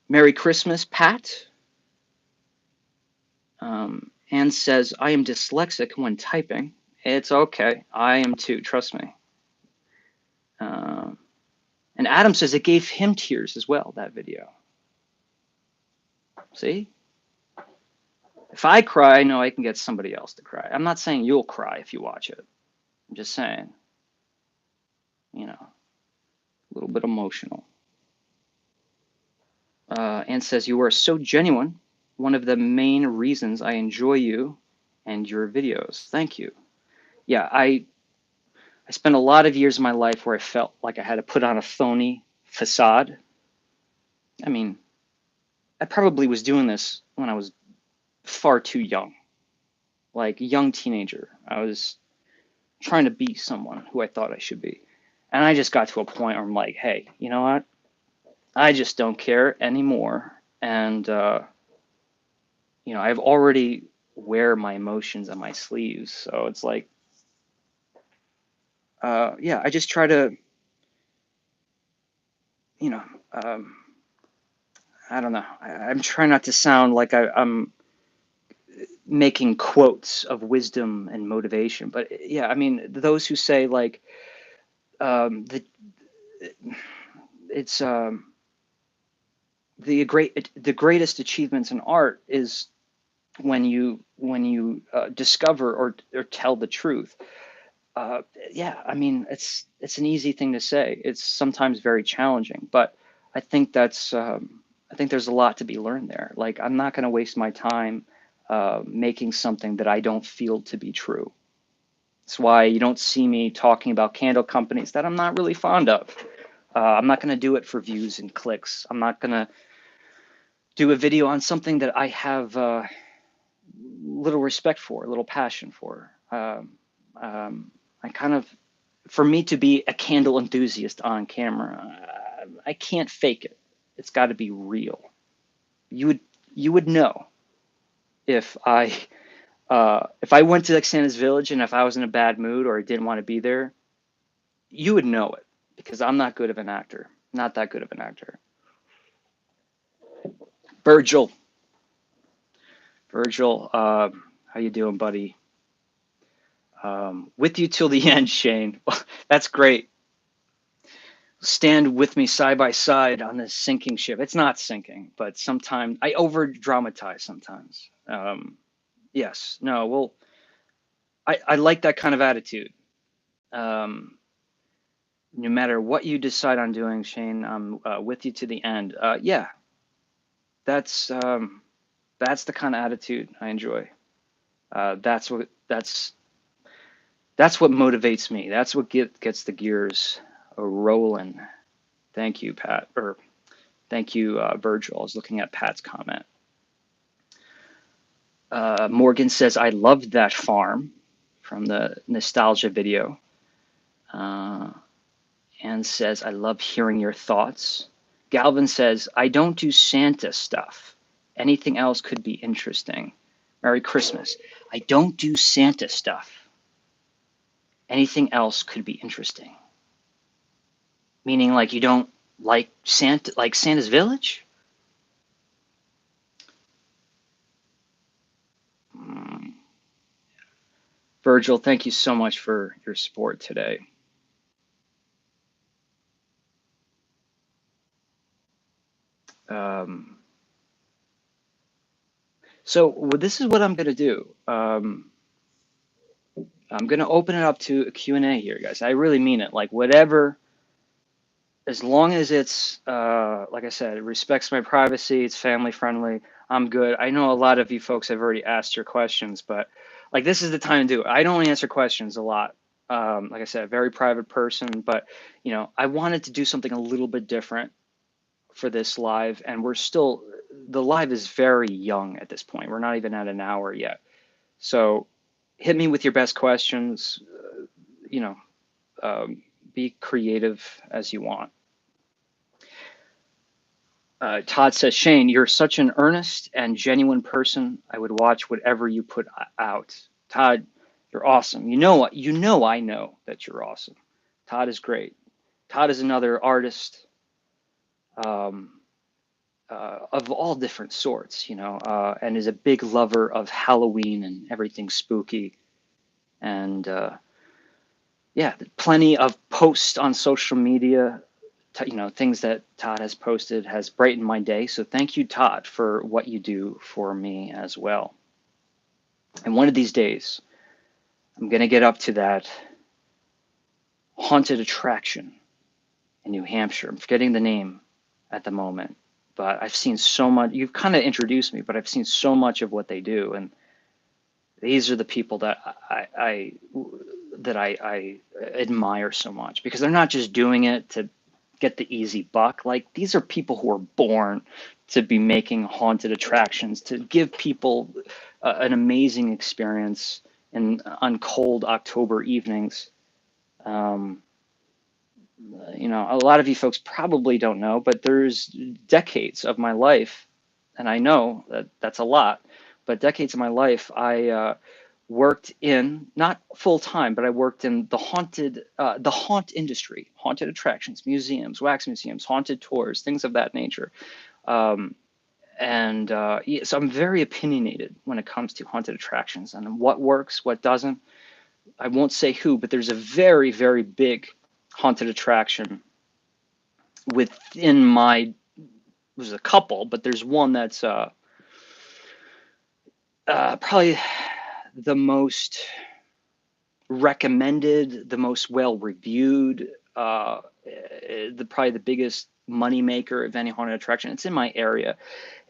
Merry Christmas, Pat. Anne says, I am dyslexic when typing. It's okay. I am too. Trust me. And Adam says it gave him tears as well, that video. See? If I cry, I know I can get somebody else to cry. I'm not saying you'll cry if you watch it. I'm just saying, a little bit emotional. Anne says, you are so genuine. One of the main reasons I enjoy you and your videos. Thank you. Yeah, I spent a lot of years of my life where I felt like I had to put on a phony facade. I mean, I probably was doing this when I was far too young, like a young teenager. I was trying to be someone who I thought I should be. And I just got to a point where I'm like, hey, you know what? I just don't care anymore. And, I've already wear my emotions on my sleeves. So it's like, yeah, I just try to, you know, um, I don't know. I'm trying not to sound like I'm making quotes of wisdom and motivation, but yeah, I mean, those who say like the it's the greatest achievements in art is when you discover or tell the truth. Uh, yeah, I mean, it's an easy thing to say. It's sometimes very challenging, but I think I think there's a lot to be learned there. Like, I'm not going to waste my time making something that I don't feel to be true. That's why you don't see me talking about candle companies that I'm not really fond of. I'm not going to do it for views and clicks. I'm not going to do a video on something that I have little respect for, little passion for. I kind of, for me to be a candle enthusiast on camera, I can't fake it. It's got to be real. You would you would know if I went to like Santa's Village and if I was in a bad mood or I didn't want to be there, you would know it because I'm not good of an actor. Not that good of an actor. Virgil, Virgil, how you doing, buddy? With you till the end, Shane. That's great. Stand with me side by side on this sinking ship. It's not sinking, but sometimes I over dramatize sometimes. Yes, no, well, I like that kind of attitude. Um, no matter what you decide on doing, Shane, I'm with you to the end. Yeah, that's um, that's the kind of attitude I enjoy. That's what motivates me. That's what gets the gears rolling. Thank you, Pat, or thank you, Virgil. I was looking at Pat's comment. Morgan says, I loved that farm from the nostalgia video. Uh, and says, I love hearing your thoughts. Galvin says, I don't do Santa stuff. Anything else could be interesting. Merry Christmas. I don't do Santa stuff. Anything else could be interesting. Meaning like you don't like Santa, like Santa's Village? Mm. Virgil, thank you so much for your support today. Um, so this is what I'm going to do. I'm going to open it up to a Q&A here, guys. I really mean it. Like whatever, as long as it's, like I said, it respects my privacy, it's family friendly, I'm good. I know a lot of you folks have already asked your questions, but like this is the time to do it. I don't answer questions a lot. Like I said, a very private person, but I wanted to do something a little bit different for this live, and the live is very young at this point. We're not even at an hour yet. So hit me with your best questions, you know, be creative as you want. Todd says, Shane, you're such an earnest and genuine person. I would watch whatever you put out. Todd, you're awesome. I know that you're awesome. Todd is great. Todd is another artist um, of all different sorts, and is a big lover of Halloween and everything spooky. And yeah, plenty of posts on social media, things that Todd has posted has brightened my day. So thank you, Todd, for what you do for me as well. And one of these days, I'm going to get up to that haunted attraction in New Hampshire. I'm forgetting the name at the moment, but I've seen so much. You've kind of introduced me, but I've seen so much of what they do, and these are the people that I admire so much because they're not just doing it to get the easy buck. Like these are people who are born to be making haunted attractions to give people an amazing experience in on cold October evenings. Um, a lot of you folks probably don't know, but there's decades of my life, and I know that that's a lot, but decades of my life, I worked in, not full time, but I worked in the haunt industry, haunted attractions, museums, wax museums, haunted tours, things of that nature. Um, and yeah, so I'm very opinionated when it comes to haunted attractions and what works, what doesn't. I won't say who, but there's a very, very big haunted attraction within my, there's a couple, but there's one that's probably the most recommended, the most well reviewed, probably the biggest money maker of any haunted attraction. It's in my area,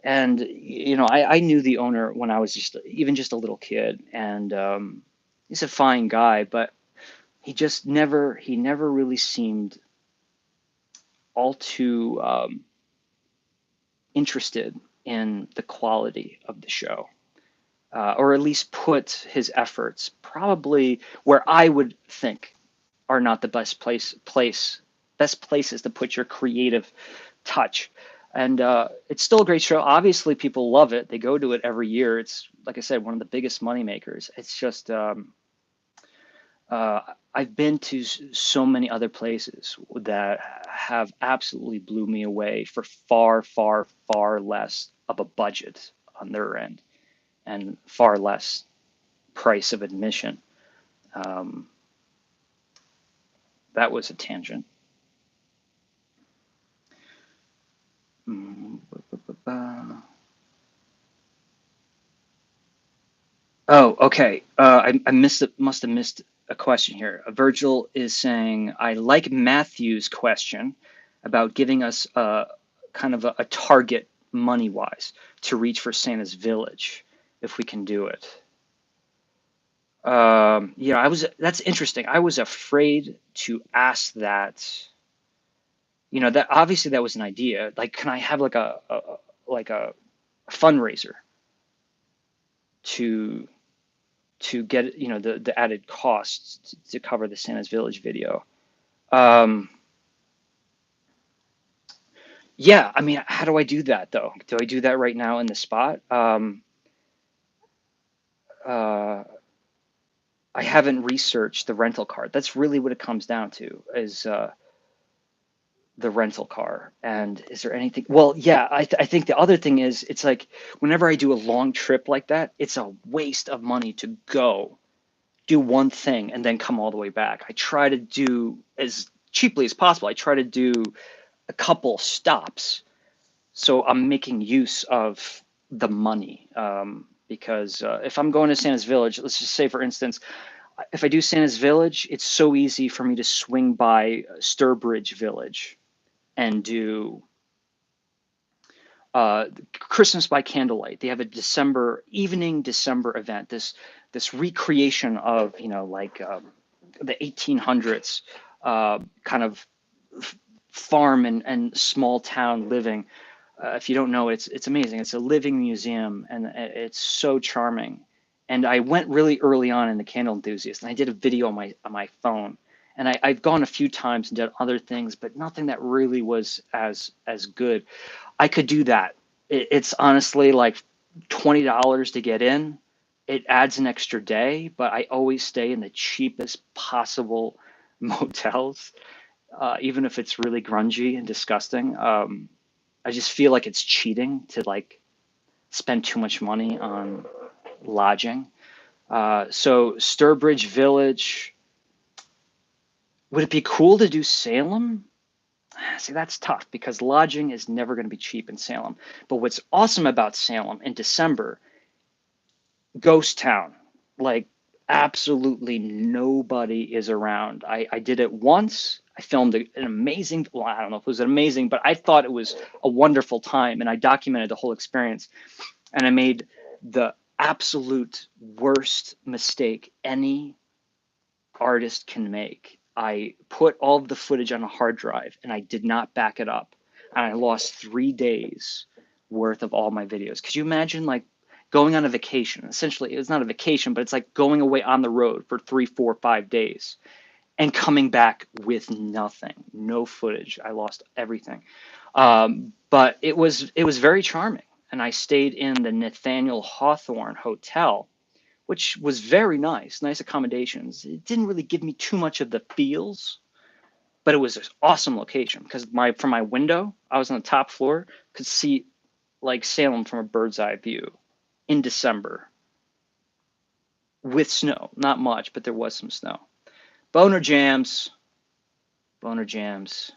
and I knew the owner when I was just a little kid, and he's a fine guy, but he never really seemed all too interested in the quality of the show, or at least put his efforts probably where I would think are not the best places to put your creative touch. And it's still a great show. Obviously, people love it. They go to it every year. It's like I said, one of the biggest money makers. It's just I've been to so many other places that have absolutely blew me away for far, far, far less of a budget on their end and far less price of admission. Um, that was a tangent. Mm, Oh, okay. I must have missed a question here. Virgil is saying, I like Matthew's question about giving us a kind of a target money wise to reach for Santa's Village if we can do it. That's interesting. I was afraid to ask that. That obviously that was an idea. Like, can I have like a fundraiser to get the added costs to cover the Santa's Village video. Um, yeah, I mean, how do I do that though? Do I do that right now in the spot? Uh, I haven't researched the rental car. That's really what it comes down to is the rental car. And is there anything? Well, yeah, I think the other thing is it's like whenever I do a long trip like that, it's a waste of money to go do one thing and then come all the way back. I try to do as cheaply as possible. I try to do a couple stops, so I'm making use of the money. Because if I'm going to Santa's Village, let's just say, for instance, if I do Santa's Village, it's so easy for me to swing by Sturbridge Village and do uh, Christmas by Candlelight. They have a December event. This recreation of the 1800s kind of farm and small town living. If you don't know, it's amazing. It's a living museum, and it's so charming. And I went really early on in the Candle Enthusiast, and I did a video on my phone. And I've gone a few times and did other things, but nothing that really was as good. I could do that. It's honestly like $20 to get in. It adds an extra day, but I always stay in the cheapest possible motels, even if it's really grungy and disgusting. I just feel like it's cheating to like spend too much money on lodging. So Sturbridge Village, would it be cool to do Salem? See, that's tough because lodging is never going to be cheap in Salem. But what's awesome about Salem in December, ghost town, like absolutely nobody is around. I did it once. I filmed an amazing, well, I don't know if it was amazing, but I thought it was a wonderful time, and I documented the whole experience. And I made the absolute worst mistake any artist can make. I put all of the footage on a hard drive and I did not back it up. And I lost 3 days worth of all my videos. Could you imagine like going on a vacation? Essentially, it's not a vacation, but it's like going away on the road for 3, 4, 5 days and coming back with nothing, no footage. I lost everything. But it was very charming. And I stayed in the Nathaniel Hawthorne Hotel, which was very nice, nice accommodations. It didn't really give me too much of the feels, but it was an awesome location because from my window, I was on the top floor, could see like Salem from a bird's eye view in December with snow. Not much, but there was some snow. Boner jams, boner jams.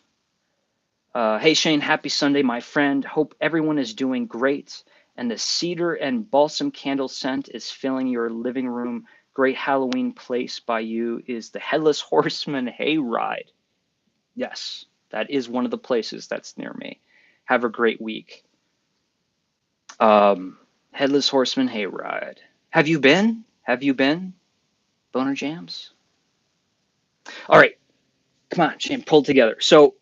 Hey Shane, happy Sunday, my friend. Hope everyone is doing great. And the cedar and balsam candle scent is filling your living room. Great Halloween place by you is the Headless Horseman Hayride. Yes, that is one of the places that's near me. Have a great week. Headless Horseman Hayride. Have you been? Have you been? Boner Jams? All right, come on, Shane, pull it together. So,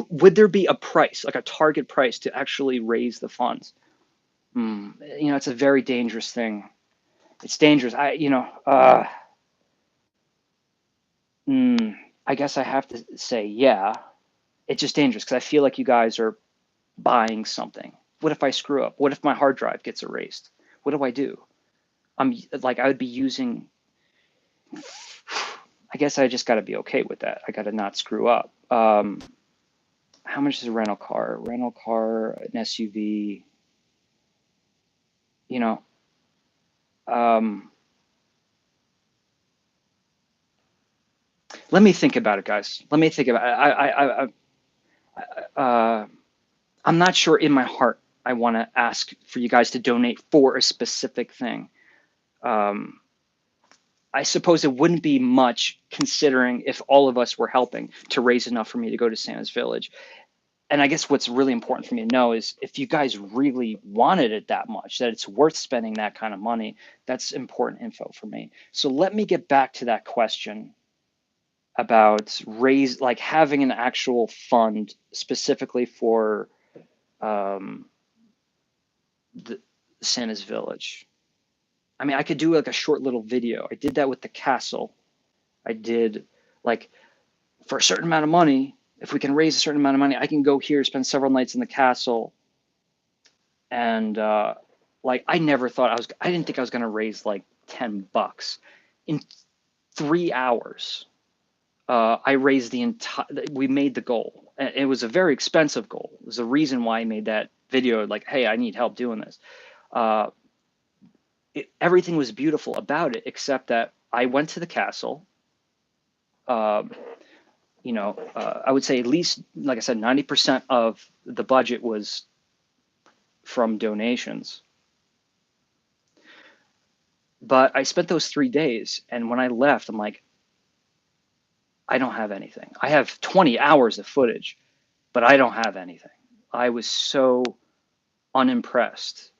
would there be a price, like a target price, to actually raise the funds? It's a very dangerous thing. It's dangerous. I guess I have to say, yeah, it's just dangerous because I feel like you guys are buying something. What if I screw up? What if my hard drive gets erased? What do I do? I'm like, I would be using, I guess I just got to be okay with that. I got to not screw up. How much is a rental car? Rental car, an SUV, you know, um, let me think about it, guys. Let me think about it. I'm not sure in my heart I want to ask for you guys to donate for a specific thing. Um, I suppose it wouldn't be much considering if all of us were helping to raise enough for me to go to Santa's Village. And I guess what's really important for me to know is if you guys really wanted it that much, that it's worth spending that kind of money, that's important info for me. So let me get back to that question about like having an actual fund specifically for um, the Santa's Village. I mean, I could do like a short little video. I did that with the castle. I did like for a certain amount of money, if we can raise a certain amount of money, I can go here, spend several nights in the castle. And like, I didn't think I was going to raise like $10 in 3 hours. I raised we made the goal. And it was a very expensive goal. It was the reason why I made that video. Like, hey, I need help doing this. Uh, Everything was beautiful about it, except that I went to the castle. Um, I would say at least, like I said, 90% of the budget was from donations. But I spent those 3 days, and when I left, I'm like, I don't have anything. I have 20 hours of footage, but I don't have anything. I was so unimpressed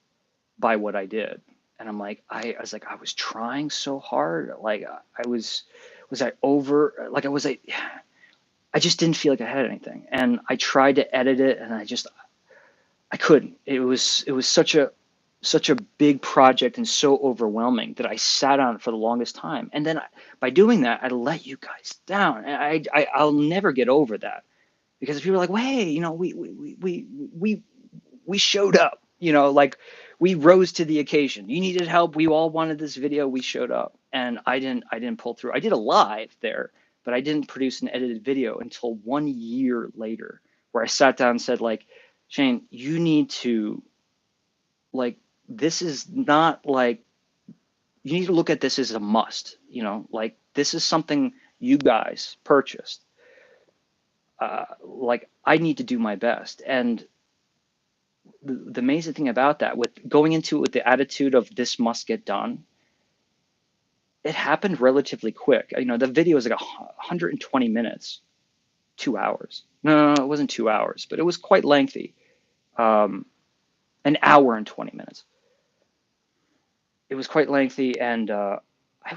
by what I did. And I'm like, I was like, I was trying so hard. Like was I over, like I just didn't feel like I had anything. And I tried to edit it and I couldn't. It was such a big project and so overwhelming that I sat on it for the longest time. And then by doing that, I let you guys down. And I'll never get over that because people are like, well, hey, we showed up, like we rose to the occasion. You needed help. We all wanted this video. We showed up, and I didn't pull through. I did a live there, but I didn't produce an edited video until 1 year later, where I sat down and said, like, Shane, you need to, like, this is not like, you need to look at this as a must, like this is something you guys purchased. Like I need to do my best. And the amazing thing about that, with going into it with the attitude of this must get done, it happened relatively quick. You know, the video was like 120 minutes, 2 hours. No, it wasn't 2 hours, but it was quite lengthy. Um, an hour and 20 minutes. It was quite lengthy, and I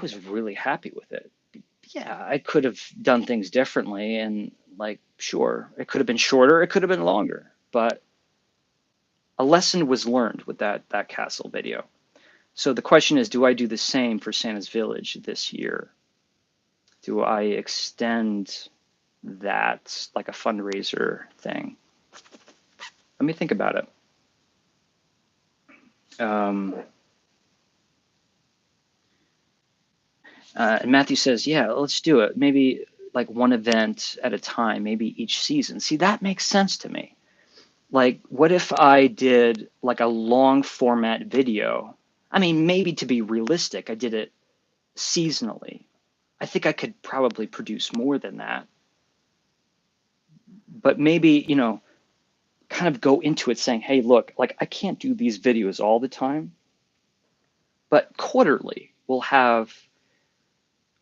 was really happy with it. Yeah, I could have done things differently, and like, sure, it could have been shorter, it could have been longer, but a lesson was learned with that castle video. So the question is, do I do the same for Santa's Village this year? Do I extend that like a fundraiser thing? Let me think about it. Um, and Matthew says, yeah, let's do it. Maybe like one event at a time, maybe each season. See, that makes sense to me. Like, what if I did like a long format video? I mean, maybe to be realistic, I did it seasonally. I think I could probably produce more than that. But maybe, you know, kind of go into it saying, hey, look, like I can't do these videos all the time, but quarterly we'll have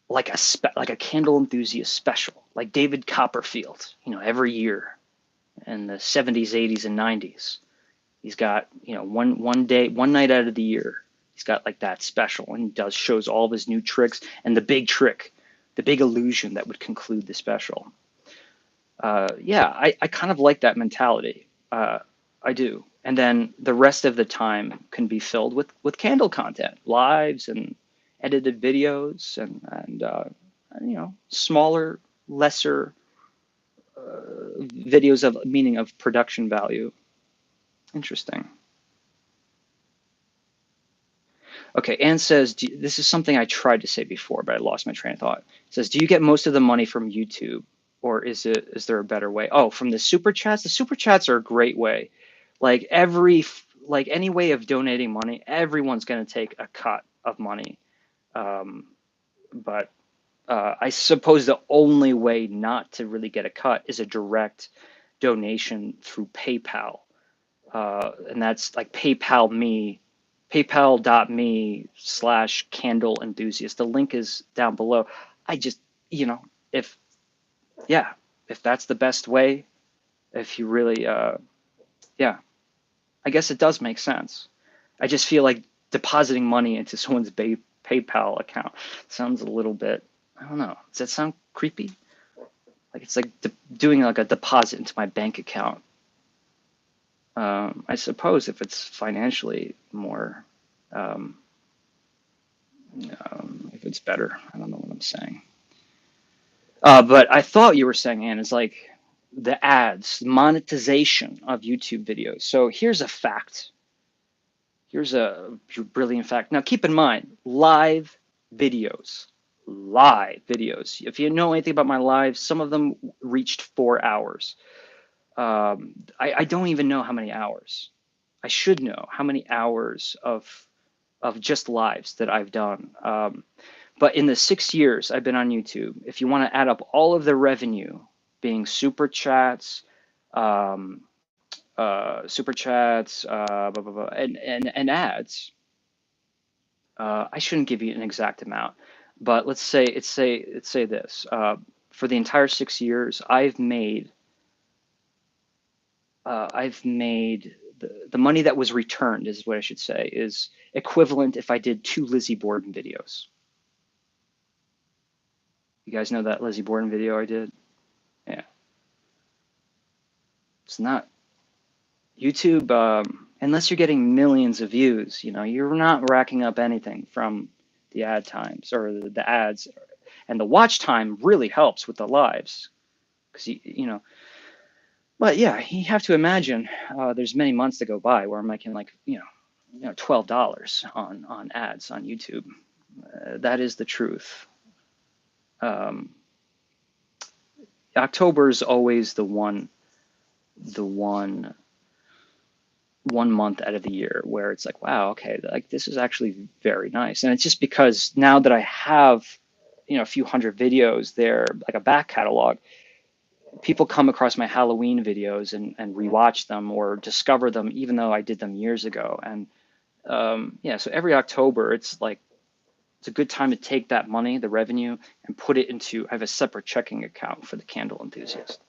like like a candle enthusiast special, like David Copperfield, you know, every year in the 70s, 80s, and 90s. He's got, you know, one day, one night out of the year, he's got like that special, and shows all of his new tricks and the big trick, the big illusion that would conclude the special. Yeah, I kind of like that mentality. I do. And then the rest of the time can be filled with candle content, lives and edited videos, and you know, smaller, lesser videos of meaning of production value. Interesting. Okay, Anne says, this is something I tried to say before, but I lost my train of thought. It says, do you get most of the money from YouTube, or is there a better way? Oh, from the super chats? The super chats are a great way. Like like any way of donating money, everyone's going to take a cut of money. Um, but I suppose the only way not to really get a cut is a direct donation through PayPal. And that's like paypal.me/candle enthusiast. The link is down below. I just, you know, if, yeah, if that's the best way, if you really, yeah, I guess it does make sense. I just feel like depositing money into someone's PayPal account sounds a little bit, I don't know. Does that sound creepy? Like it's like doing like a deposit into my bank account. I suppose if it's financially more, um, if it's better, I don't know what I'm saying. But I thought you were saying, Ann, is like the ads, monetization of YouTube videos. So here's a fact. Here's a brilliant fact. Now keep in mind, live videos. Live videos. If you know anything about my lives, some of them reached 4 hours. I don't even know how many hours. I should know how many hours of just lives that I've done. But in the 6 years I've been on YouTube, if you want to add up all of the revenue, being um, super chats, blah, blah, blah, and ads, I shouldn't give you an exact amount, but let's say this. For the entire 6 years, I've made the money that was returned, is what I should say, is equivalent if I did 2 Lizzie Borden videos. You guys know that Lizzie Borden video I did? Yeah. It's not YouTube, unless you're getting millions of views, you know, you're not racking up anything from the ad times or the ads. And the watch time really helps with the lives because, you know, but yeah, you have to imagine there's many months to go by where I'm making like, $12 on ads on YouTube. That is the truth. Um, October is always the one month out of the year where it's like, wow, okay, like this is actually very nice. And it's just because now that I have, a few hundred videos there, like a back catalog, people come across my Halloween videos and rewatch them or discover them, even though I did them years ago. And yeah, so every October, it's like it's a good time to take that money, the revenue, and put it into. I have a separate checking account for the Candle Enthusiast.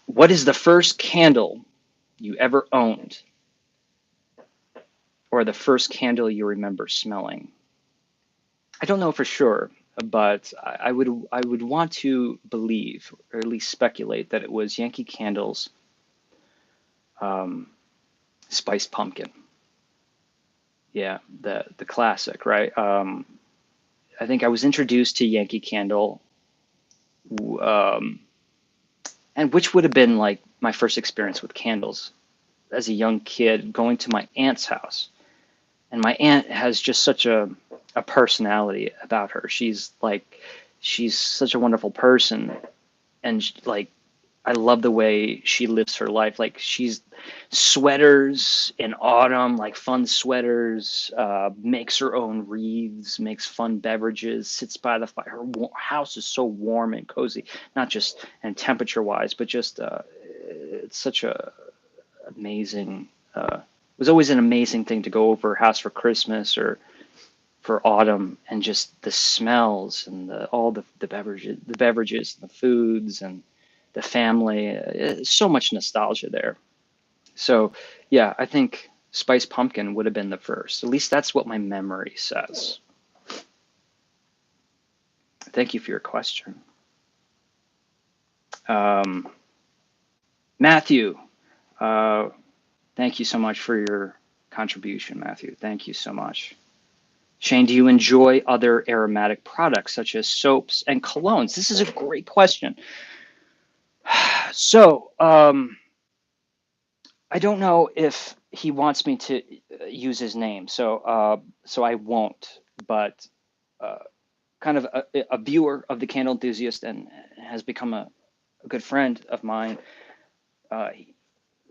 What is the first candle you ever owned, or the first candle you remember smelling? I don't know for sure, but I would want to believe, or at least speculate, that it was Yankee Candle's um, Spiced Pumpkin. Yeah, the classic, right? I think I was introduced to Yankee Candle, um, and which would have been like my first experience with candles as a young kid, going to my aunt's house. And my aunt has just such a personality about her. She's such a wonderful person, and like I love the way she lives her life. Like she's sweaters in autumn, like fun sweaters, makes her own wreaths, makes fun beverages, sits by the fire. Her house is so warm and cozy, not just and temperature wise, but just it's such a amazing. It was always an amazing thing to go over her house for Christmas or for autumn, and just the smells and all the beverages, the foods, and the family. So much nostalgia there. So, yeah, I think Spice Pumpkin would have been the first. At least that's what my memory says. Thank you for your question. Um, Matthew, uh, thank you so much for your contribution, Matthew. Thank you so much. Shane, do you enjoy other aromatic products such as soaps and colognes? This is a great question. So, I don't know if he wants me to use his name, so I won't. But uh, kind of a viewer of the Candle Enthusiast and has become a good friend of mine. Uh,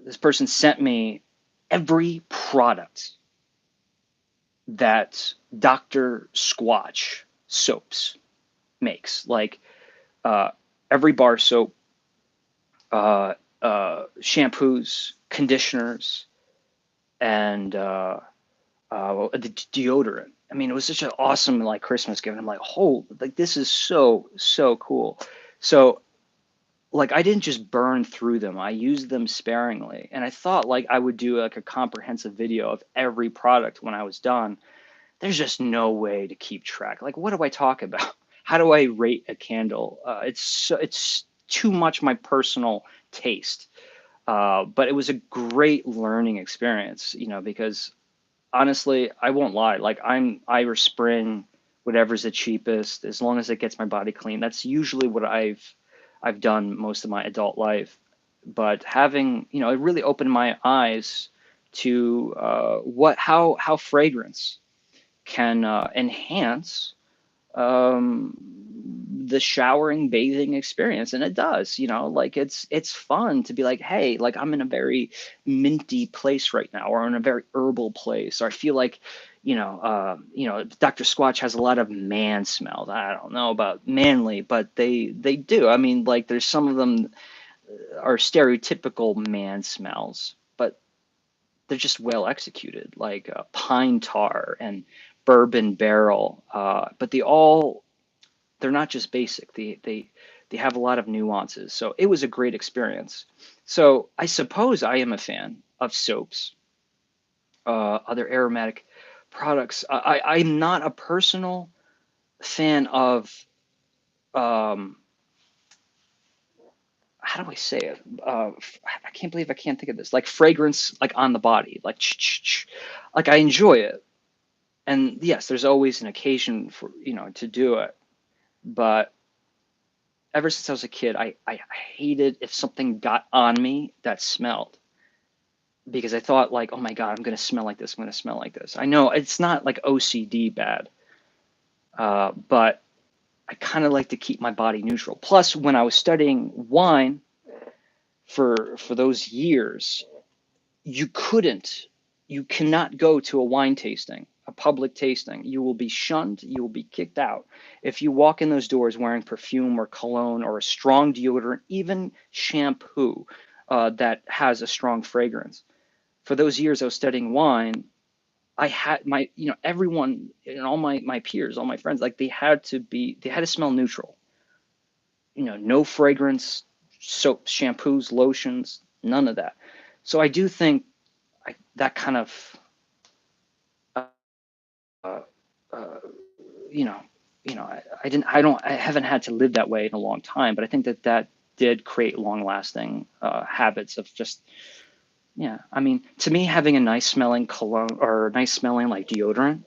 this person sent me every product that Dr. Squatch soaps makes, like uh, every bar soap, shampoos, conditioners, and the deodorant. I mean, it was such an awesome like Christmas gift. I'm like, oh, like this is so cool. So like I didn't just burn through them. I used them sparingly, and I thought like I would do like a comprehensive video of every product when I was done. There's just no way to keep track. Like, what do I talk about? How do I rate a candle? It's too much my personal taste. But it was a great learning experience, because honestly, I won't lie. Like I'm Irish Spring, whatever's the cheapest, as long as it gets my body clean. That's usually what I've done most of my adult life. But having, it really opened my eyes to how fragrance can enhance um, the showering bathing experience, and it does. Like it's fun to be like, hey, like I'm in a very minty place right now, or in a very herbal place, or I feel like Dr. Squatch has a lot of man smells. I don't know about manly, but they do. I mean, like there's some of them are stereotypical man smells, but they're just well executed, like pine tar and bourbon barrel. But they're not just basic. They have a lot of nuances. So it was a great experience. So I suppose I am a fan of soaps, other aromatic products. I'm not a personal fan of how do I say it? I can't believe I can't think of this. Like fragrance, like on the body, like like I enjoy it. And yes, there's always an occasion for to do it. But ever since I was a kid, I hated if something got on me that smelled, because I thought like, oh my God, I'm gonna smell like this. I'm gonna smell like this. I know it's not like OCD bad, but I kind of like to keep my body neutral. Plus, when I was studying wine for those years, you cannot go to a wine tasting a public tasting. You will be shunned. You will be kicked out if you walk in those doors wearing perfume or cologne or a strong deodorant, even shampoo that has a strong fragrance. For those years I was studying wine, I had my, everyone and all my peers, all my friends, like they had to smell neutral. No fragrance, soaps, shampoos, lotions, none of that. So I do think that kind of, uh, uh, you know, I didn't, I haven't had to live that way in a long time, but I think that did create long lasting habits of just, yeah. I mean, to me, having a nice smelling cologne or nice smelling like deodorant,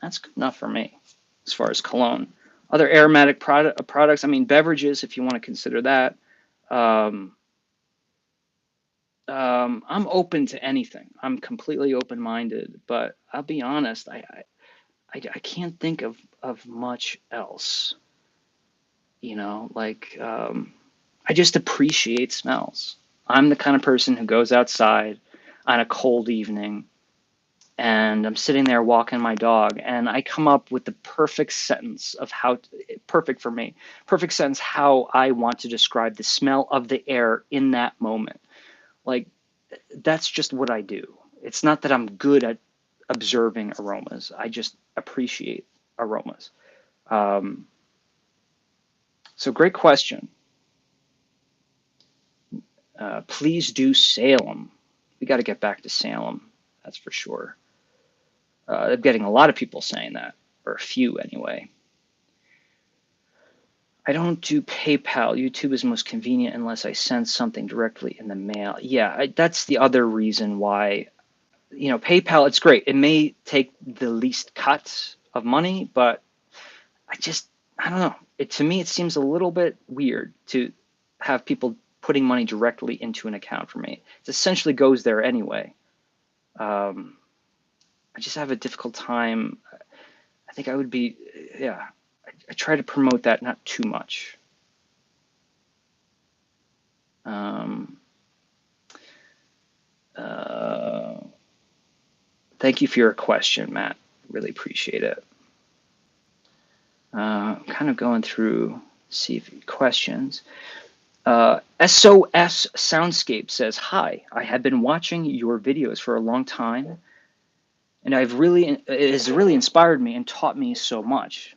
that's good enough for me as far as cologne. Other aromatic products, I mean, beverages, if you want to consider that. Um, I'm open to anything. I'm completely open minded, but I'll be honest, I can't think of much else. Like I just appreciate smells. I'm the kind of person who goes outside on a cold evening and I'm sitting there walking my dog and I come up with the perfect sentence of perfect for me, perfect sentence how I want to describe the smell of the air in that moment. Like that's just what I do. It's not that I'm good at observing aromas. I just appreciate aromas. Um, so great question. Please do Salem. We got to get back to Salem. That's for sure. I'm getting a lot of people saying that, or a few anyway. I don't do PayPal. YouTube is most convenient unless I send something directly in the mail. Yeah, that's the other reason why, PayPal, it's great. It may take the least cut of money, but I don't know. To me, it seems a little bit weird to have people putting money directly into an account for me. It essentially goes there anyway. Um, I just have a difficult time. I think I would be, yeah. I try to promote that not too much. Um, uh, Thank you for your question, Matt. Really appreciate it. I'm kind of going through, see if questions. SOS Soundscape says, "Hi, I have been watching your videos for a long time, and it has really inspired me and taught me so much.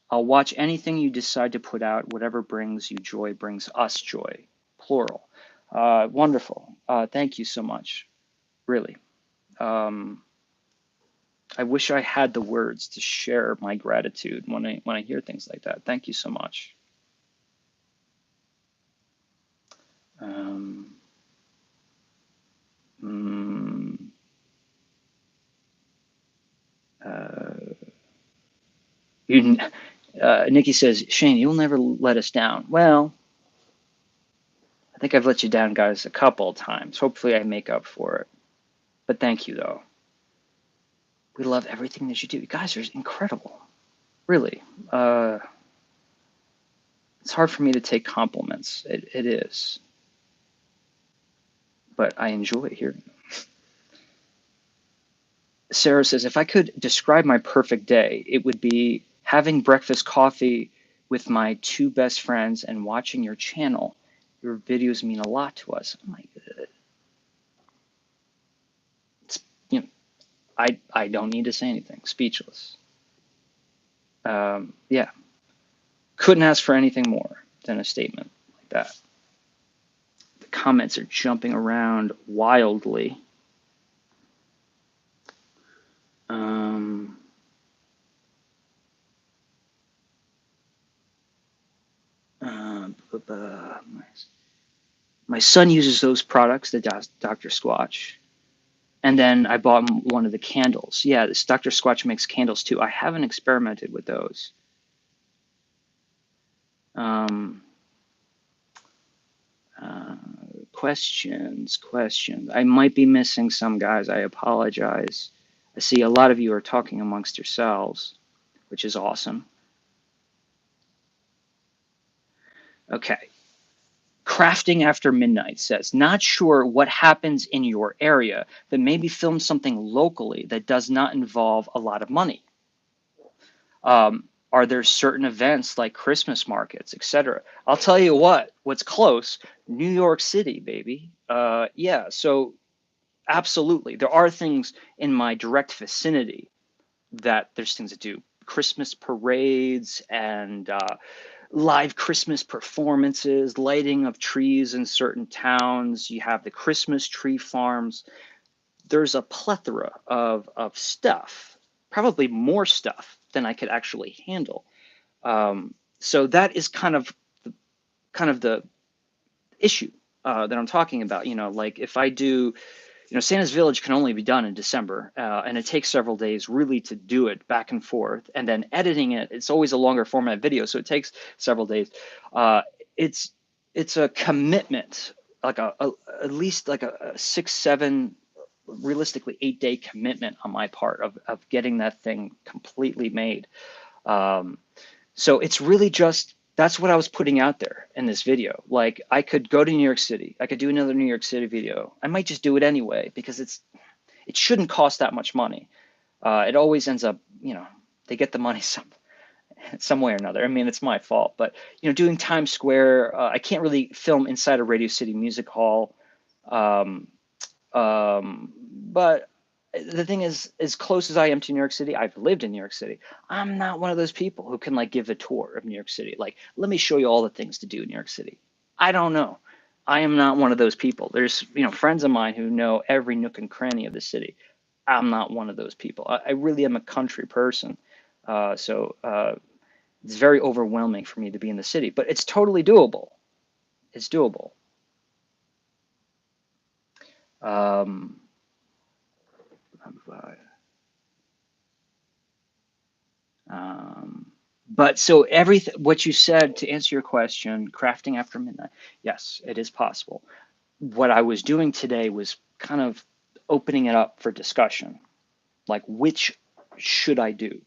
I'll watch anything you decide to put out. Whatever brings you joy brings us joy, plural." Wonderful. Thank you so much. Really. Um, I wish I had the words to share my gratitude when I hear things like that. Thank you so much. Um, mm, uh, Nikki says, "Shane, you'll never let us down." Well, I think I've let you down, guys, a couple of times. Hopefully, I make up for it. But thank you, though. We love everything that you do. You guys are incredible. Really. It's hard for me to take compliments. It is. But I enjoy hearing them. Sarah says, "If I could describe my perfect day, it would be having breakfast coffee with my two best friends and watching your channel. Your videos mean a lot to us." Oh my God. It's, you know, I don't need to say anything. Speechless. Yeah. Couldn't ask for anything more than a statement like that. The comments are jumping around wildly. Um, uh, my son uses those products, the Dr. Squatch. And then I bought one of the candles. Yeah, this Dr. Squatch makes candles too. I haven't experimented with those. Um, uh, questions. I might be missing some, guys. I apologize. I see a lot of you are talking amongst yourselves, which is awesome. Okay. Crafting After Midnight says, not sure what happens in your area, but maybe film something locally that does not involve a lot of money. Are there certain events like Christmas markets, etc.? I'll tell you what's close, New York City, baby. Yeah, so absolutely. There are things in my direct vicinity that there's things to do. Christmas parades and live Christmas performances, lighting of trees in certain towns. You have the Christmas tree farms. There's a plethora of stuff, probably more stuff than I could actually handle. So that is kind of the issue that I'm talking about. Like if I do, Santa's Village can only be done in December, and it takes several days really to do it back and forth, and then editing it. It's always a longer format video, so it takes several days. Uh, it's it's a commitment, like at least like a 6, 7, realistically 8-day commitment on my part of getting that thing completely made. Um, so it's really just that's what I was putting out there in this video. Like I could go to New York City, I could do another New York City video. I might just do it anyway because it shouldn't cost that much money. It always ends up, they get the money some way or another. I mean, it's my fault, but doing Times Square, I can't really film inside a Radio City Music Hall. Um, but the thing is, as close as I am to New York City, I've lived in New York City. I'm not one of those people who can like give a tour of New York City. Like, let me show you all the things to do in New York City. I don't know. I am not one of those people. There's, friends of mine who know every nook and cranny of the city. I'm not one of those people. I really am a country person. So it's very overwhelming for me to be in the city, but it's totally doable. It's doable. Um, Um, but so everything, what you said to answer your question, crafting after midnight, yes, it is possible. What I was doing today was kind of opening it up for discussion, like which should I do?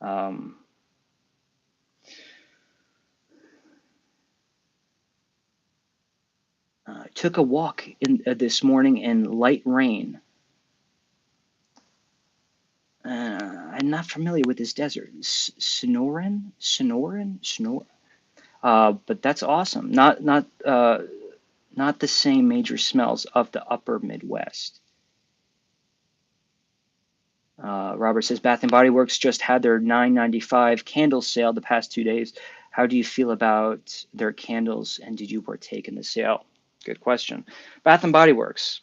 Um, I took a walk this morning in light rain. I'm not familiar with this desert. Sonoran. But that's awesome. Not the same major smells of the upper Midwest. Robert says Bath and Body Works just had their $9.95 candle sale the past 2 days. How do you feel about their candles, and did you partake in the sale? Good question. Bath and Body Works.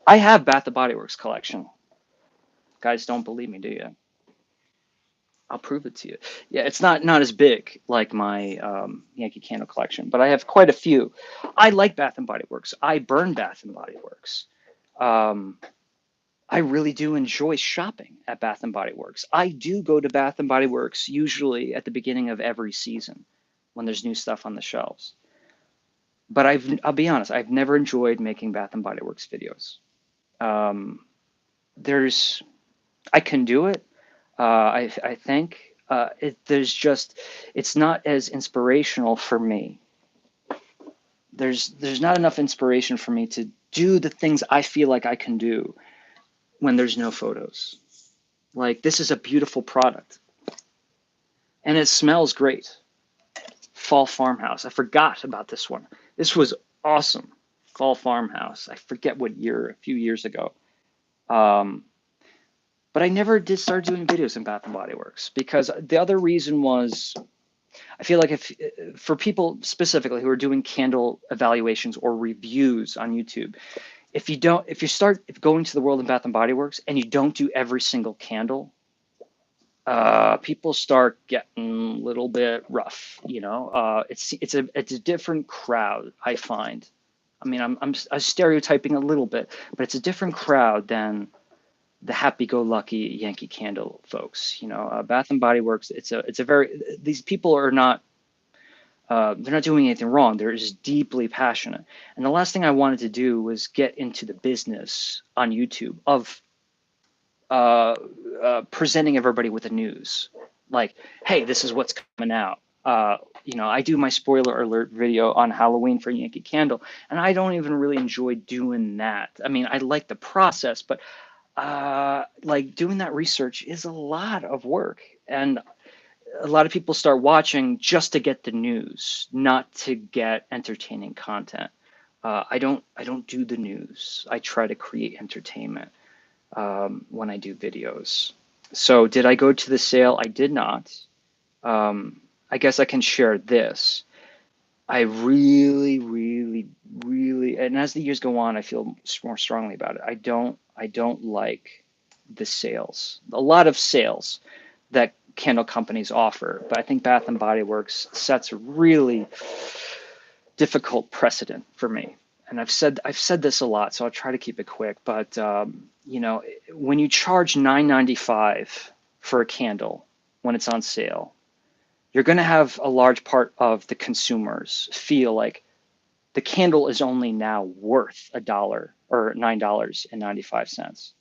I have Bath and Body Works collection. Guys, don't believe me, do you? I'll prove it to you. Yeah, it's not as big like my Yankee Candle collection, but I have quite a few. I like Bath and Body Works. I burn Bath and Body Works. Um, I really do enjoy shopping at Bath and Body Works. I do go to Bath and Body Works usually at the beginning of every season when there's new stuff on the shelves. But I'll be honest, I've never enjoyed making Bath and Body Works videos. Um, there's I can do it. I think it's not as inspirational for me. There's not enough inspiration for me to do the things I feel like I can do when there's no photos. Like this is a beautiful product, and it smells great. Fall Farmhouse. I forgot about this one. This was awesome. Fall Farmhouse. I forget what year, a few years ago. Um, but I never did start doing videos in Bath and Body Works because the other reason was I feel like if for people specifically who are doing candle evaluations or reviews on YouTube, if you start going to the world of Bath and Body Works and you don't do every single candle, people start getting a little bit rough. It's a different crowd. I find. I mean, I'm stereotyping a little bit, but it's a different crowd than the happy-go-lucky Yankee Candle folks. Bath and Body Works. It's a very these people are not. They're not doing anything wrong. They're just deeply passionate. And the last thing I wanted to do was get into the business on YouTube of presenting everybody with the news. Like, hey, this is what's coming out. I do my spoiler alert video on Halloween for Yankee Candle, and I don't even really enjoy doing that. I mean, I like the process, but like doing that research is a lot of work, and a lot of people start watching just to get the news, not to get entertaining content. I don't do the news. I try to create entertainment when I do videos. So did I go to the sale? I did not. I guess I can share this. I really, really, really, and as the years go on, I feel more strongly about it. I don't like the sales. A lot of sales that candle companies offer, but I think Bath and Body Works sets a really difficult precedent for me. And I've said this a lot, so I'll try to keep it quick. But when you charge $9.95 for a candle when it's on sale, you're going to have a large part of the consumers feel like the candle is only now worth a dollar or $9.95.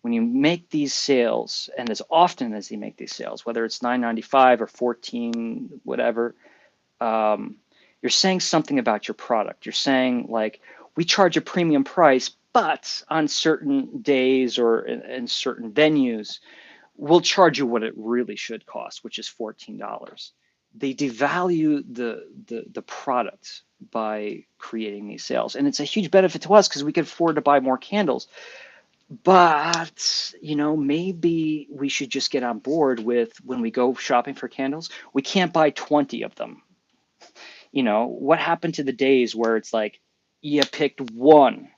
When you make these sales, and as often as you make these sales, whether it's $9.95 or 14, whatever, um, you're saying something about your product. You're saying like, we charge a premium price, but on certain days or in certain venues, we'll charge you what it really should cost, which is $14. They devalue the product by creating these sales, and it's a huge benefit to us because we can afford to buy more candles. But maybe we should just get on board with when we go shopping for candles, we can't buy 20 of them. What happened to the days where it's like you picked one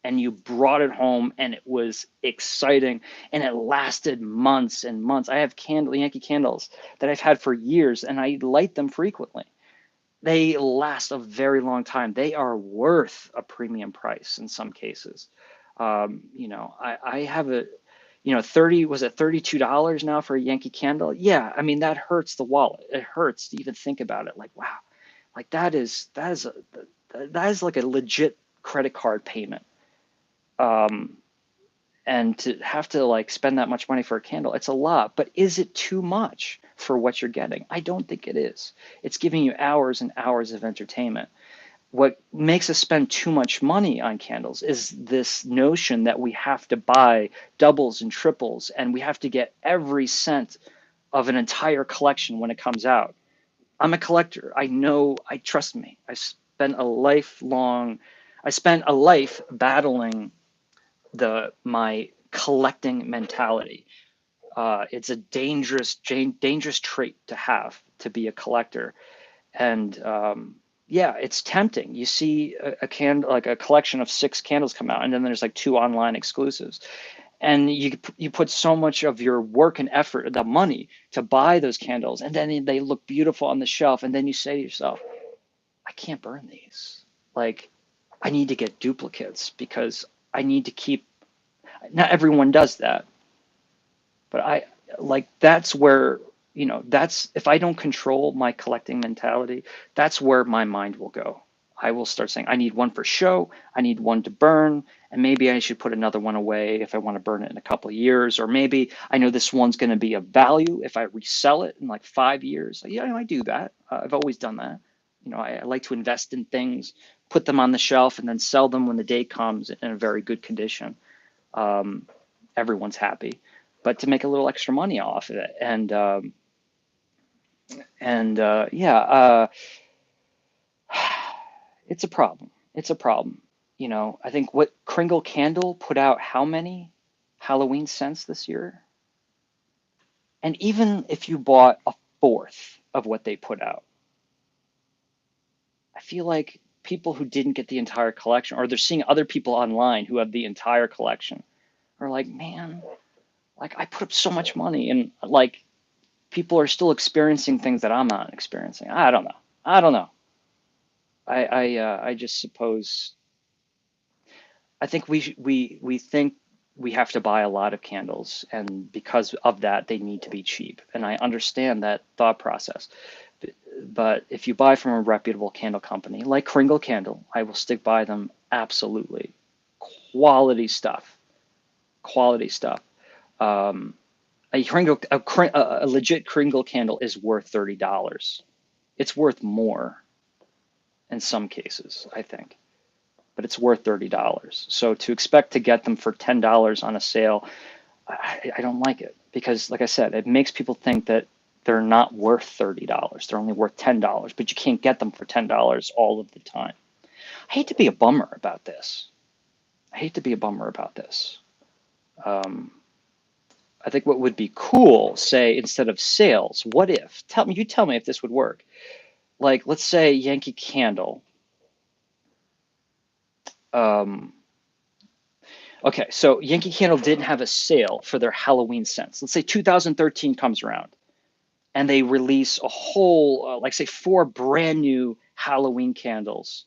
and you brought it home and it was exciting and it lasted months and months. I have Yankee candles that I've had for years and I light them frequently. They last a very long time. They are worth a premium price in some cases. I have a, 30, was it $32 now for a Yankee candle? Yeah, I mean, that hurts the wallet. It hurts to even think about it. Like, wow, like that is like a legit credit card payment. Um, and to have to like spend that much money for a candle, it's a lot. But is it too much for what you're getting? I don't think it is. It's giving you hours and hours of entertainment. What makes us spend too much money on candles is this notion that we have to buy doubles and triples and we have to get every cent of an entire collection when it comes out. I'm a collector. I know, I trust me. I spent a life battling my collecting mentality. It's a dangerous trait to have, to be a collector. And yeah, it's tempting. You see like a collection of 6 candles come out, and then there's like 2 online exclusives, and you put so much of your work and effort, the money, to buy those candles, and then they look beautiful on the shelf, and then you say to yourself, I can't burn these. Like, I need to get duplicates because I need to keep. Not everyone does that, but I like that's where, that's if I don't control my collecting mentality, that's where my mind will go. I will start saying, I need one for show, I need one to burn, and maybe I should put another one away if I want to burn it in a couple of years, or maybe I know this one's going to be of value if I resell it in like 5 years. Yeah, I do that. I've always done that. I like to invest in things, put them on the shelf, and then sell them when the day comes in a very good condition. Um, Everyone's happy, but to make a little extra money off of it. And yeah, it's a problem. It's a problem. I think what Kringle Candle put out, how many Halloween scents this year? And even if you bought a fourth of what they put out, I feel like people who didn't get the entire collection, or they're seeing other people online who have the entire collection, are like, man, like I put up so much money, and like people are still experiencing things that I'm not experiencing. I don't know. I don't know. I just suppose I think we think we have to buy a lot of candles, and because of that, they need to be cheap. And I understand that thought process. But if you buy from a reputable candle company like Kringle Candle, I will stick by them absolutely. Quality stuff. Quality stuff. Um, a legit Kringle candle is worth $30. It's worth more in some cases, I think, but it's worth $30. So to expect to get them for $10 on a sale, I don't like it because, like I said, it makes people think that they're not worth $30. They're only worth $10, but you can't get them for $10 all of the time. I hate to be a bummer about this. I hate to be a bummer about this. Um, I think what would be cool, say, instead of sales, what if? Tell me if this would work. Like, let's say Yankee Candle. Um, okay, so Yankee Candle didn't have a sale for their Halloween scents. Let's say 2013 comes around and they release a whole, like, say, four brand new Halloween candles.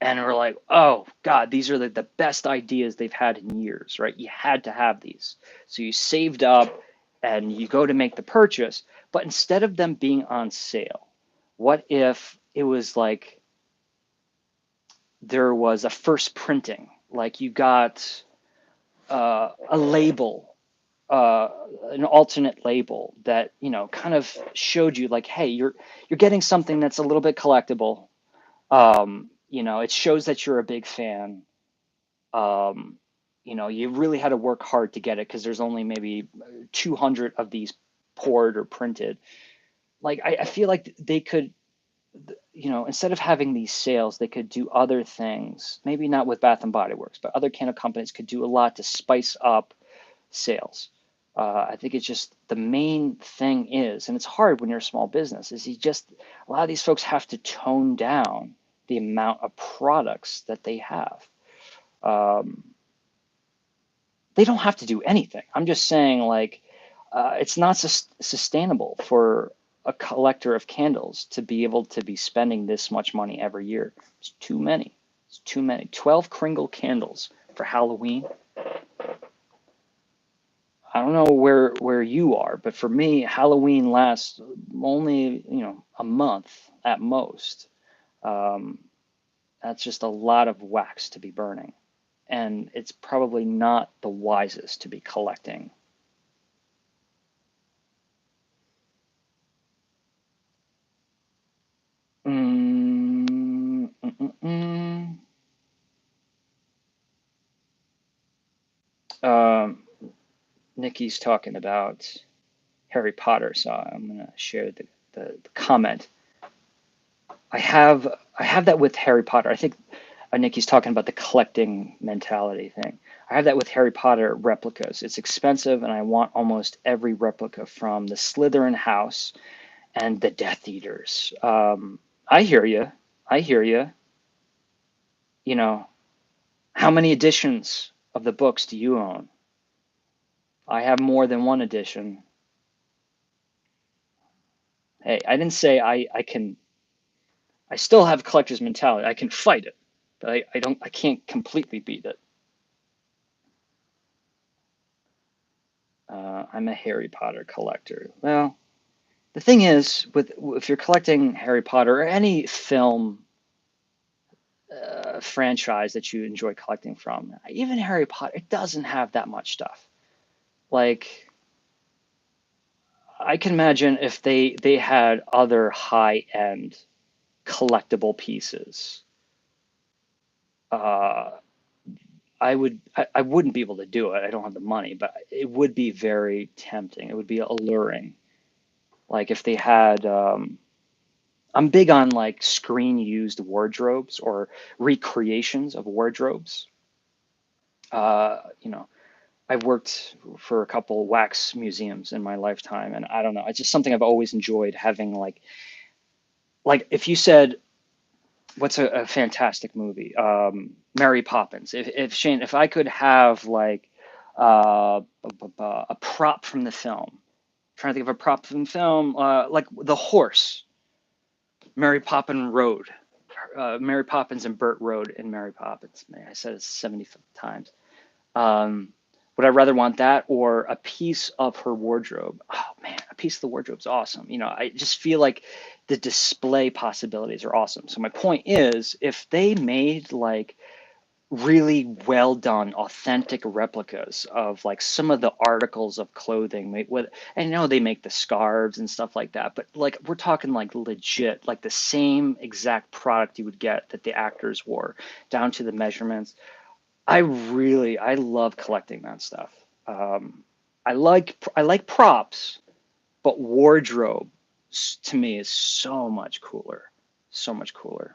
And we're like, oh, God, these are the best ideas they've had in years, right? You had to have these. So you saved up and you go to make the purchase. But instead of them being on sale, what if it was like there was a first printing? Like you got a label, uh, an alternate label that, kind of showed you like, hey, you're getting something that's a little bit collectible. It shows that you're a big fan. Um, you really had to work hard to get it because there's only maybe 200 of these poured or printed. Like I feel like they could, instead of having these sales, they could do other things. Maybe not with Bath and Body Works, but other candle companies could do a lot to spice up sales. I think it's just the main thing is, and it's hard when you're a small business, is a lot of these folks have to tone down the amount of products that they have. Um, they don't have to do anything. I'm just saying, like, it's not sustainable for a collector of candles to be able to be spending this much money every year. It's too many. It's too many. 12 Kringle candles for Halloween. I don't know where you are, but for me, Halloween lasts only, a month at most. Um, that's just a lot of wax to be burning, and it's probably not the wisest to be collecting. Mm, mm, mm, mm. Um, Nikki's talking about Harry Potter, so I'm gonna share the comment. I have I have that with Harry Potter. I think Nikki's talking about the collecting mentality thing. I have that with Harry Potter replicas. It's expensive, and I want almost every replica from the Slytherin house and the Death Eaters. I hear you. I hear you. You know, how many editions of the books do you own? I have more than one edition. Hey, I didn't say I can. I still have collector's mentality. I can fight it, but I don't. I can't completely beat it. I'm a Harry Potter collector. Well, the thing is, with if you're collecting Harry Potter or any film franchise that you enjoy collecting from, even Harry Potter, it doesn't have that much stuff. Like I can imagine if they had other high end collectible pieces. Uh, I wouldn't be able to do it. I don't have the money, but it would be very tempting. It would be alluring. Like if they had, I'm big on like screen used wardrobes or recreations of wardrobes. You know, I've worked for a couple wax museums in my lifetime, and I don't know, it's just something I've always enjoyed having. Like if you said, what's a fantastic movie? Mary Poppins. If Shane, if I could have like a prop from the film, I'm trying to think of a prop from the film, like the horse, Mary Poppins rode. Mary Poppins and Bert rode in Mary Poppins. Man, I said it 70 times. Um, would I rather want that or a piece of her wardrobe? Oh man, a piece of the wardrobe's awesome. I just feel like the display possibilities are awesome. So my point is, if they made like really well done, authentic replicas of like some of the articles of clothing made with, and I know they make the scarves and stuff like that, but like we're talking like legit, like the same exact product you would get that the actors wore, down to the measurements. I love collecting that stuff. I like props, but wardrobe to me is so much cooler, so much cooler.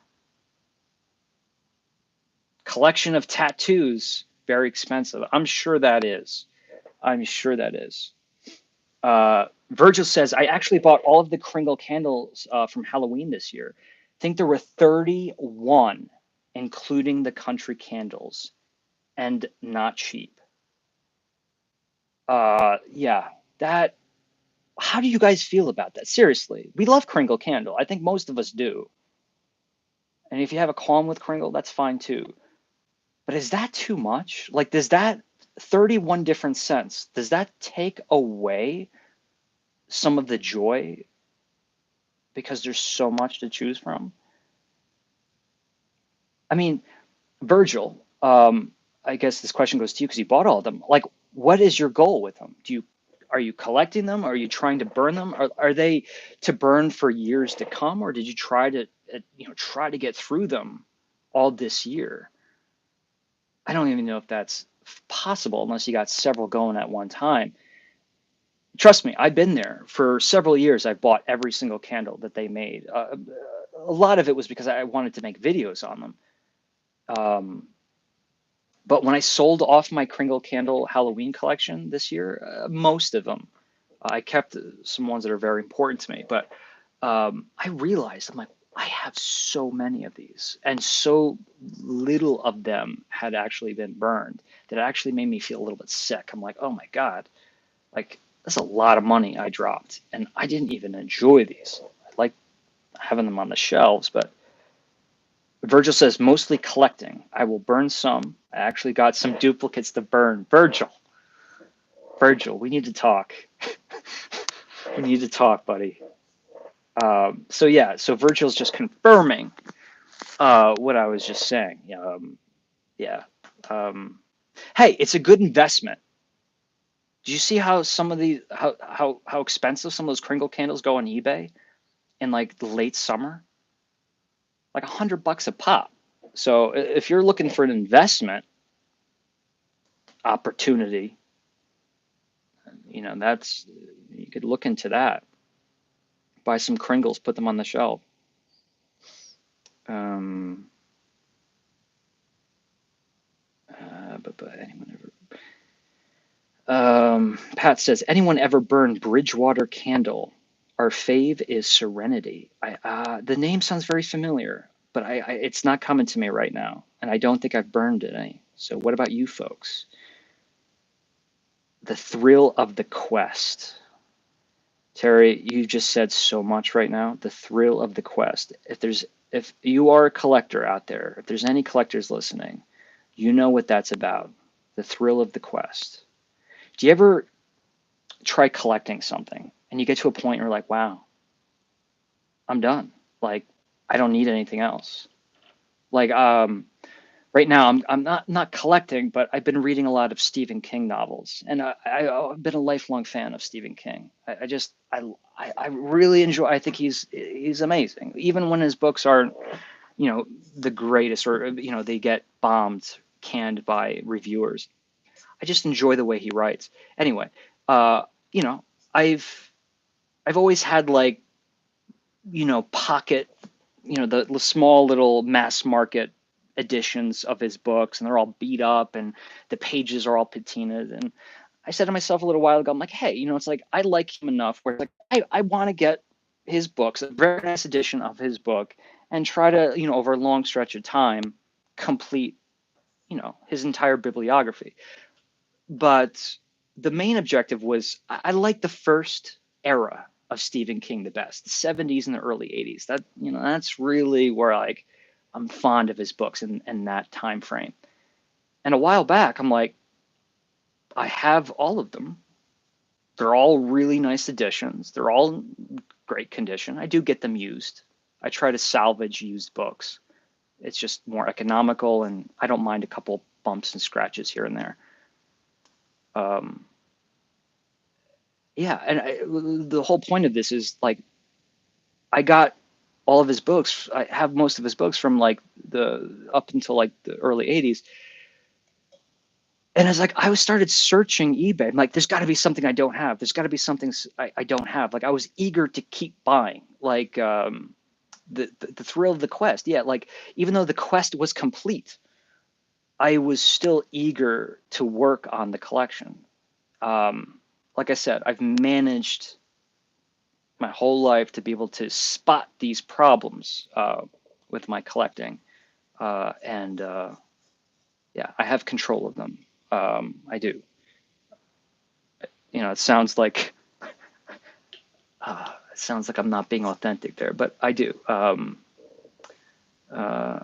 Collection of tattoos, very expensive. I'm sure that is. I'm sure that is. Virgil says, I actually bought all of the Kringle candles from Halloween this year. I think there were 31, including the country candles, and not cheap. Yeah, that. How do you guys feel about that? Seriously, we love Kringle candle. I think most of us do. And if you have a qualm with Kringle, that's fine too. But is that too much? Like, does that 31 different scents, does that take away some of the joy because there's so much to choose from? I mean, Virgil, I guess this question goes to you because you bought all of them. Like, what is your goal with them? Are you collecting them? Are you trying to burn them? Are they to burn for years to come, or did you try to try to get through them all this year? I don't even know if that's possible unless you got several going at one time. Trust me, I've been there for several years. I bought every single candle that they made. A lot of it was because I wanted to make videos on them. Um, but when I sold off my Kringle candle Halloween collection this year, most of them, I kept some ones that are very important to me. But I realized I'm like, I have so many of these, and so little of them had actually been burned that it actually made me feel a little bit sick. I'm like, oh my God, like that's a lot of money I dropped, and I didn't even enjoy these. I like having them on the shelves, but Virgil says mostly collecting. I will burn some. I actually got some duplicates to burn. Virgil, we need to talk. We need to talk, buddy. So yeah, so Virgil's just confirming what I was just saying. Yeah. Um, hey, it's a good investment. Do you see how some of the how expensive some of those Kringle candles go on eBay in like the late summer? Like $100 a pop. So if you're looking for an investment opportunity, that's you could look into that. Buy some Kringles, put them on the shelf. Um, but anyone ever? Pat says, anyone ever burned Bridgewater Candle? Our fave is Serenity. The name sounds very familiar, but it's not coming to me right now, and I don't think I've burned any. So what about you folks? The thrill of the quest. Terry, you just said so much right now. The thrill of the quest. If you are a collector out there, if there's any collectors listening, you know what that's about. The thrill of the quest. Do you ever try collecting something and you get to a point where you're like, wow, I'm done. Like, I don't need anything else. Like, right now I'm not collecting, but I've been reading a lot of Stephen King novels, and I've been a lifelong fan of Stephen King. I really enjoy. I think he's amazing, even when his books aren't the greatest, or they get bombed, canned by reviewers. I just enjoy the way he writes. Anyway, uh, you know, I've always had like pocket, the small little mass market editions of his books, and they're all beat up and the pages are all patinaed. And I said to myself a little while ago, I'm like, hey, it's like I like him enough where like I want to get his books, a very nice edition of his book, and try to, over a long stretch of time, complete, his entire bibliography. But the main objective was I like the first era of Stephen King the best, the 70s and the early 80s. That's really where like I'm fond of his books and that time frame. And a while back, I'm like, I have all of them. They're all really nice editions. They're all in great condition. I do get them used. I try to salvage used books. It's just more economical, and I don't mind a couple bumps and scratches here and there. Um, yeah, and the whole point of this is like I got all of his books. I have most of his books from like the up until like the early '80s, and it's like I was started searching eBay. I'm like, there's got to be something I don't have. There's got to be something I don't have. Like I was eager to keep buying. Like the thrill of the quest. Yeah, like even though the quest was complete, I was still eager to work on the collection. Like I said, I've managed my whole life to be able to spot these problems with my collecting, and yeah, I have control of them. I do. It sounds like I'm not being authentic there, but I do. Uh,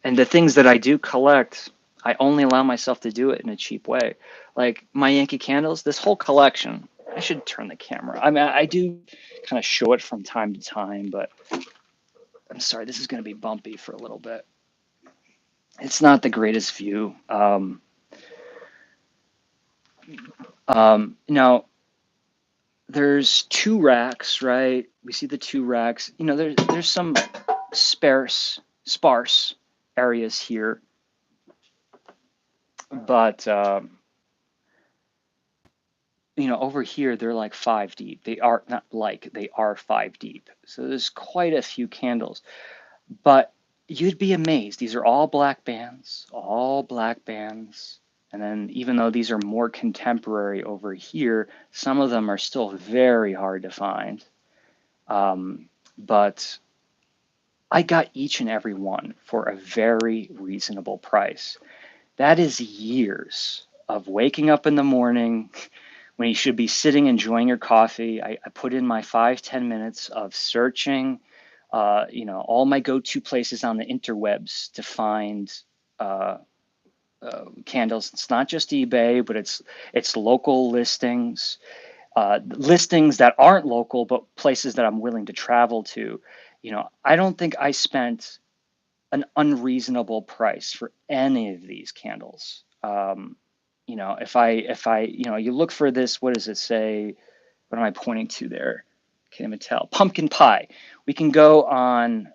and the things that I do collect, I only allow myself to do it in a cheap way. Like my Yankee Candles, this whole collection. I should turn the camera. I mean, I do kind of show it from time to time, but I'm sorry, this is going to be bumpy for a little bit. It's not the greatest view. Now there's two racks, right? We see the two racks. There's some sparse areas here, but over here they're like five deep. They are not like they are five deep. So there's quite a few candles, but you'd be amazed. These are all black bands. And then even though these are more contemporary over here, some of them are still very hard to find. But I got each and every one for a very reasonable price. That is years of waking up in the morning when you should be sitting enjoying your coffee. I put in my 5-10 minutes of searching, all my go-to places on the interwebs to find uh, candles. It's not just eBay, but it's local listings, listings that aren't local, but places that I'm willing to travel to. I don't think I spent an unreasonable price for any of these candles. If I, you look for this, what does it say? What am I pointing to there? Can't even tell. Pumpkin pie. We can go on.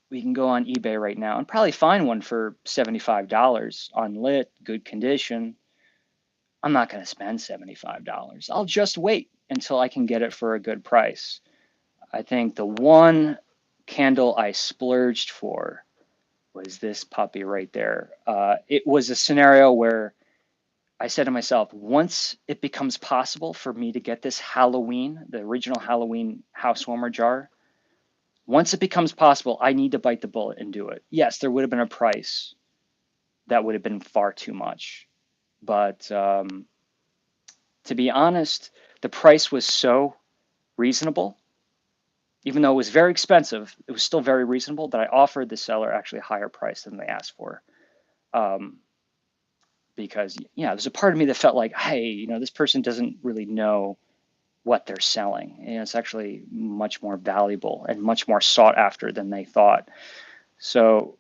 We can go on eBay right now and probably find one for $75, unlit, good condition. I'm not going to spend $75. I'll just wait until I can get it for a good price. I think the one candle I splurged for was this puppy right there. It was a scenario where I said to myself, once it becomes possible for me to get this Halloween, the original Halloween house warmer jar, once it becomes possible, I need to bite the bullet and do it. Yes, there would have been a price that would have been far too much. But to be honest, the price was so reasonable. Even though it was very expensive, it was still very reasonable that I offered the seller actually a higher price than they asked for. Um, because there's a part of me that felt like, hey, this person doesn't really know what they're selling. It's actually much more valuable and much more sought after than they thought. So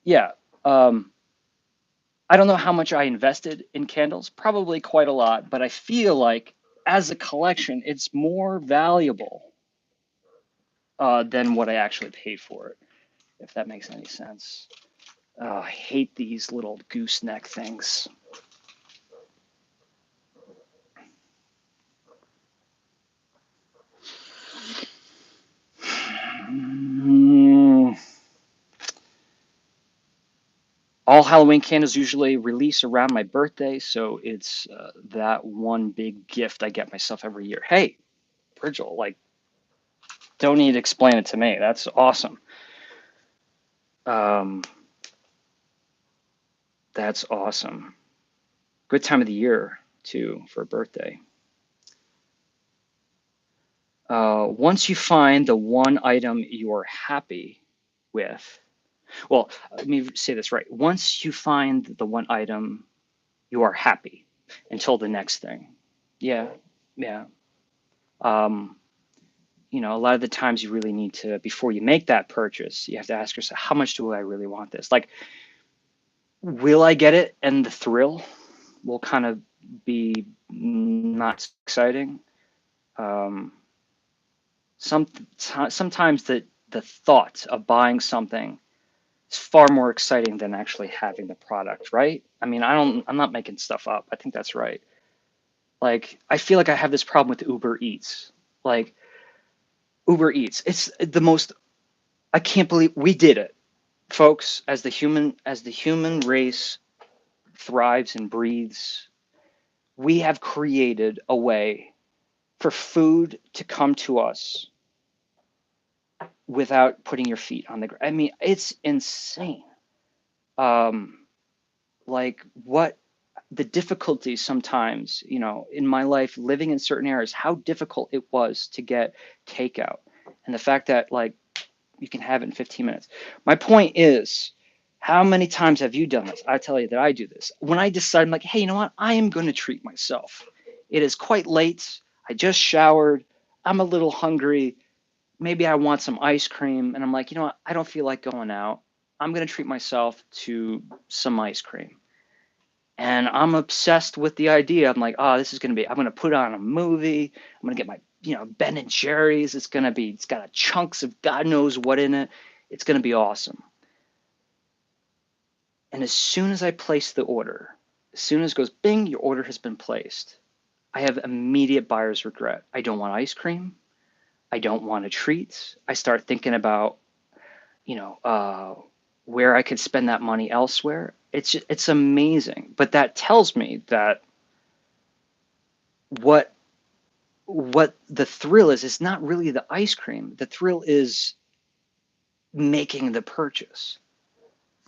yeah, I don't know how much I invested in candles, probably quite a lot, but I feel like as a collection, it's more valuable than what I actually paid for it, if that makes any sense. Oh, I hate these little gooseneck things. Mm. All Halloween candles usually release around my birthday, so it's that one big gift I get myself every year. Hey, Virgil, like, don't need to explain it to me. That's awesome. Um, that's awesome. Good time of the year, too, for a birthday. Once you find the one item you're happy with, well, let me say this right. Once you find the one item you are happy until the next thing. Yeah, yeah. Um, a lot of the times you really need to, before you make that purchase, you have to ask yourself, how much do I really want this? Like, will I get it? And the thrill will kind of be not exciting. Um, some sometimes the thought of buying something is far more exciting than actually having the product, right? I mean, I'm not making stuff up. I think that's right. Like, I feel like I have this problem with Uber Eats. Like, Uber Eats, it's the most, I can't believe we did it, folks, as the human race thrives and breathes, we have created a way for food to come to us without putting your feet on the ground. I mean, it's insane. Um, like what the difficulties sometimes, in my life living in certain areas, how difficult it was to get takeout. And the fact that like you can have it in 15 minutes. My point is, how many times have you done this? I tell you that I do this. When I decide, I'm like, hey, you know what? I am going to treat myself. It is quite late. I just showered. I'm a little hungry. Maybe I want some ice cream. And I'm like, you know what? I don't feel like going out. I'm going to treat myself to some ice cream. And I'm obsessed with the idea. I'm like, oh, this is going to be, I'm going to put on a movie. I'm going to get my, Ben and Jerry's. It's got a chunks of God knows what in it. It's going to be awesome. And as soon as I place the order, as soon as it goes, bing, your order has been placed, I have immediate buyer's regret. I don't want ice cream. I don't want a treat. I start thinking about, you know, uh, where I could spend that money elsewhere. It's amazing. But that tells me that what what the thrill is not really the ice cream. The thrill is making the purchase.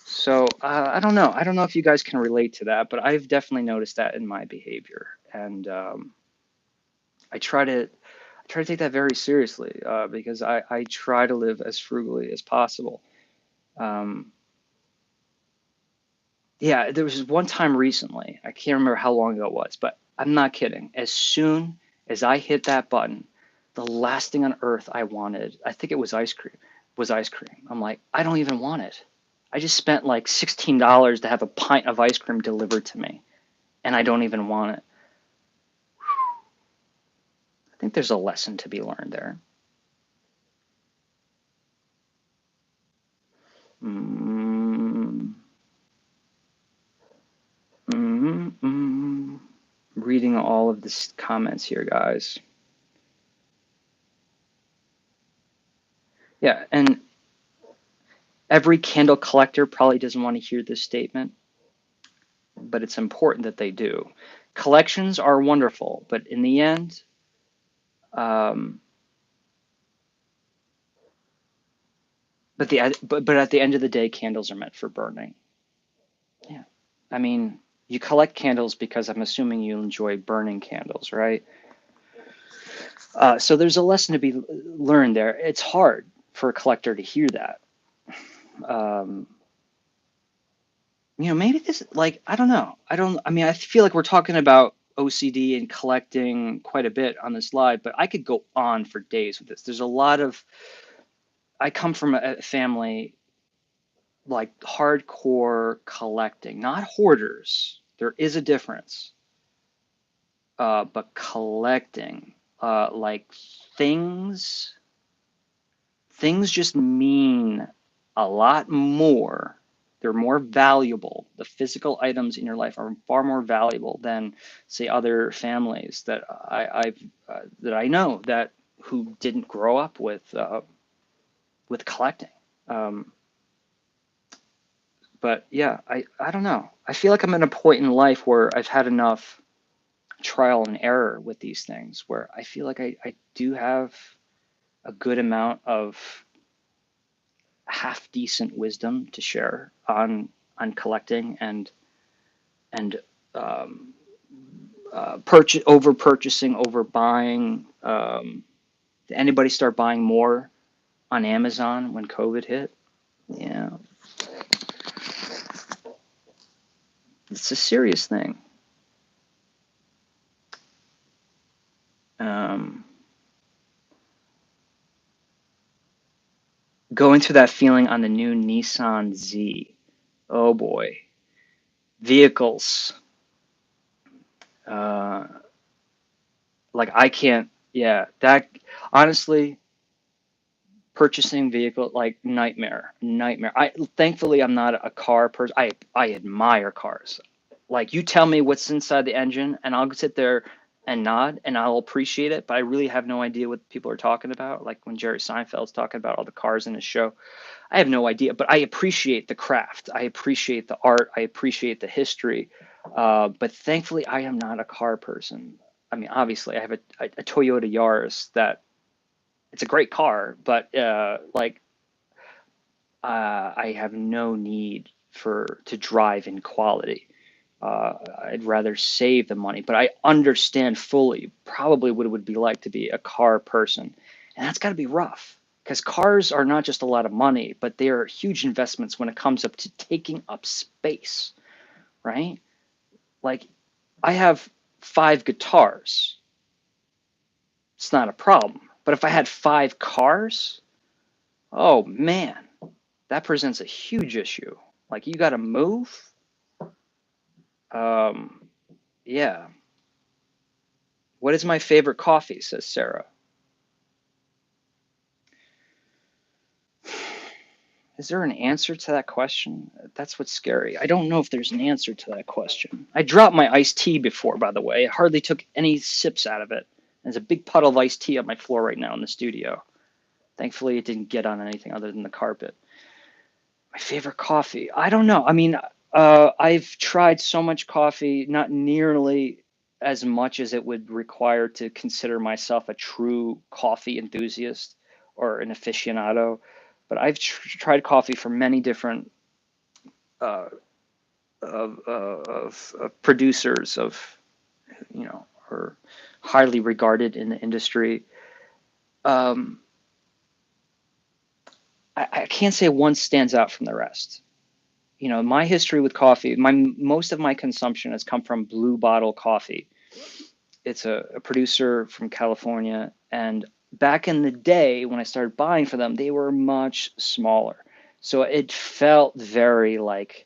So I don't know. I don't know if you guys can relate to that, but I've definitely noticed that in my behavior, and I try to take that very seriously because I try to live as frugally as possible. Um, yeah, there was one time recently. I can't remember how long ago it was, but I'm not kidding. As soon as I hit that button, the last thing on earth I wanted, I think it was ice cream, was ice cream. I'm like, I don't even want it. I just spent like $16 to have a pint of ice cream delivered to me, and I don't even want it. I think there's a lesson to be learned there. Mm, mm. Reading all of the comments here, guys. Yeah, and every candle collector probably doesn't want to hear this statement, but it's important that they do. Collections are wonderful, but in the end, um, but at the end of the day, candles are meant for burning. Yeah, I mean, you collect candles because I'm assuming you enjoy burning candles, right? So there's a lesson to be learned there. It's hard for a collector to hear that. Um, maybe this, like, I don't know. I mean, I feel like we're talking about OCD and collecting quite a bit on this live, but I could go on for days with this. There's a lot of, I come from a family like hardcore collecting, not hoarders. There is a difference, but collecting, like things, things just mean a lot more. They're more valuable. The physical items in your life are far more valuable than, say, other families that that I know that who didn't grow up with collecting. Um, but yeah, I don't know. I feel like I'm at a point in life where I've had enough trial and error with these things, where I feel like I do have a good amount of half decent wisdom to share on collecting and um, over purchasing, over buying. Did anybody start buying more on Amazon when COVID hit? Yeah, it's a serious thing. Um, Going through that feeling on the new Nissan Z. Oh boy. Vehicles. Uh, like I can't, yeah, that honestly, purchasing vehicle like nightmare. I thankfully I'm not a car person. I admire cars. Like you tell me what's inside the engine and I'll sit there and nod and I'll appreciate it, but I really have no idea what people are talking about. Like when Jerry Seinfeld's talking about all the cars in his show, I have no idea, but I appreciate the craft. I appreciate the art. I appreciate the history. But thankfully, I am not a car person. I mean, obviously, I have a Toyota Yaris that it's a great car, but I have no need for to drive in quality. I'd rather save the money, but I understand fully probably what it would be like to be a car person, and that's got to be rough because cars are not just a lot of money, but they are huge investments when it comes up to taking up space, right? Like I have 5 guitars, it's not a problem, but if I had 5 cars, oh man, that presents a huge issue. Like you got to move. Um, yeah. What is my favorite coffee? Says Sarah. Is there an answer to that question? That's what's scary. I don't know if there's an answer to that question. I dropped my iced tea before, by the way. I hardly took any sips out of it. There's a big puddle of iced tea on my floor right now in the studio. Thankfully, it didn't get on anything other than the carpet. My favorite coffee? I don't know. I mean, I've tried so much coffee, not nearly as much as it would require to consider myself a true coffee enthusiast or an aficionado. But I've tried coffee from many different uh, of producers of or highly regarded in the industry. Um, I can't say one stands out from the rest. My history with coffee, my most of my consumption has come from Blue Bottle Coffee. It's a producer from California, and back in the day when I started buying for them, they were much smaller. So it felt very like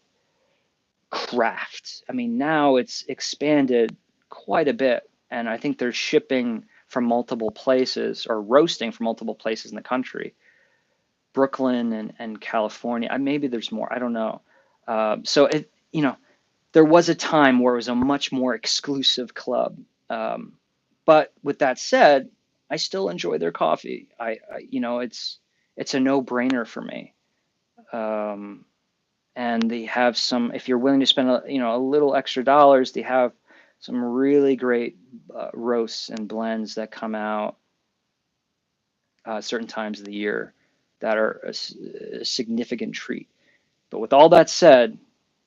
craft. I mean, now it's expanded quite a bit, and I think they're shipping from multiple places or roasting from multiple places in the country, Brooklyn and California. Maybe there's more. I don't know. So there was a time where it was a much more exclusive club. Um, but with that said, I still enjoy their coffee. It's a no-brainer for me. Um, and they have some. If you're willing to spend a little extra dollars, they have some really great roasts and blends that come out certain times of the year that are a significant treat. But with all that said,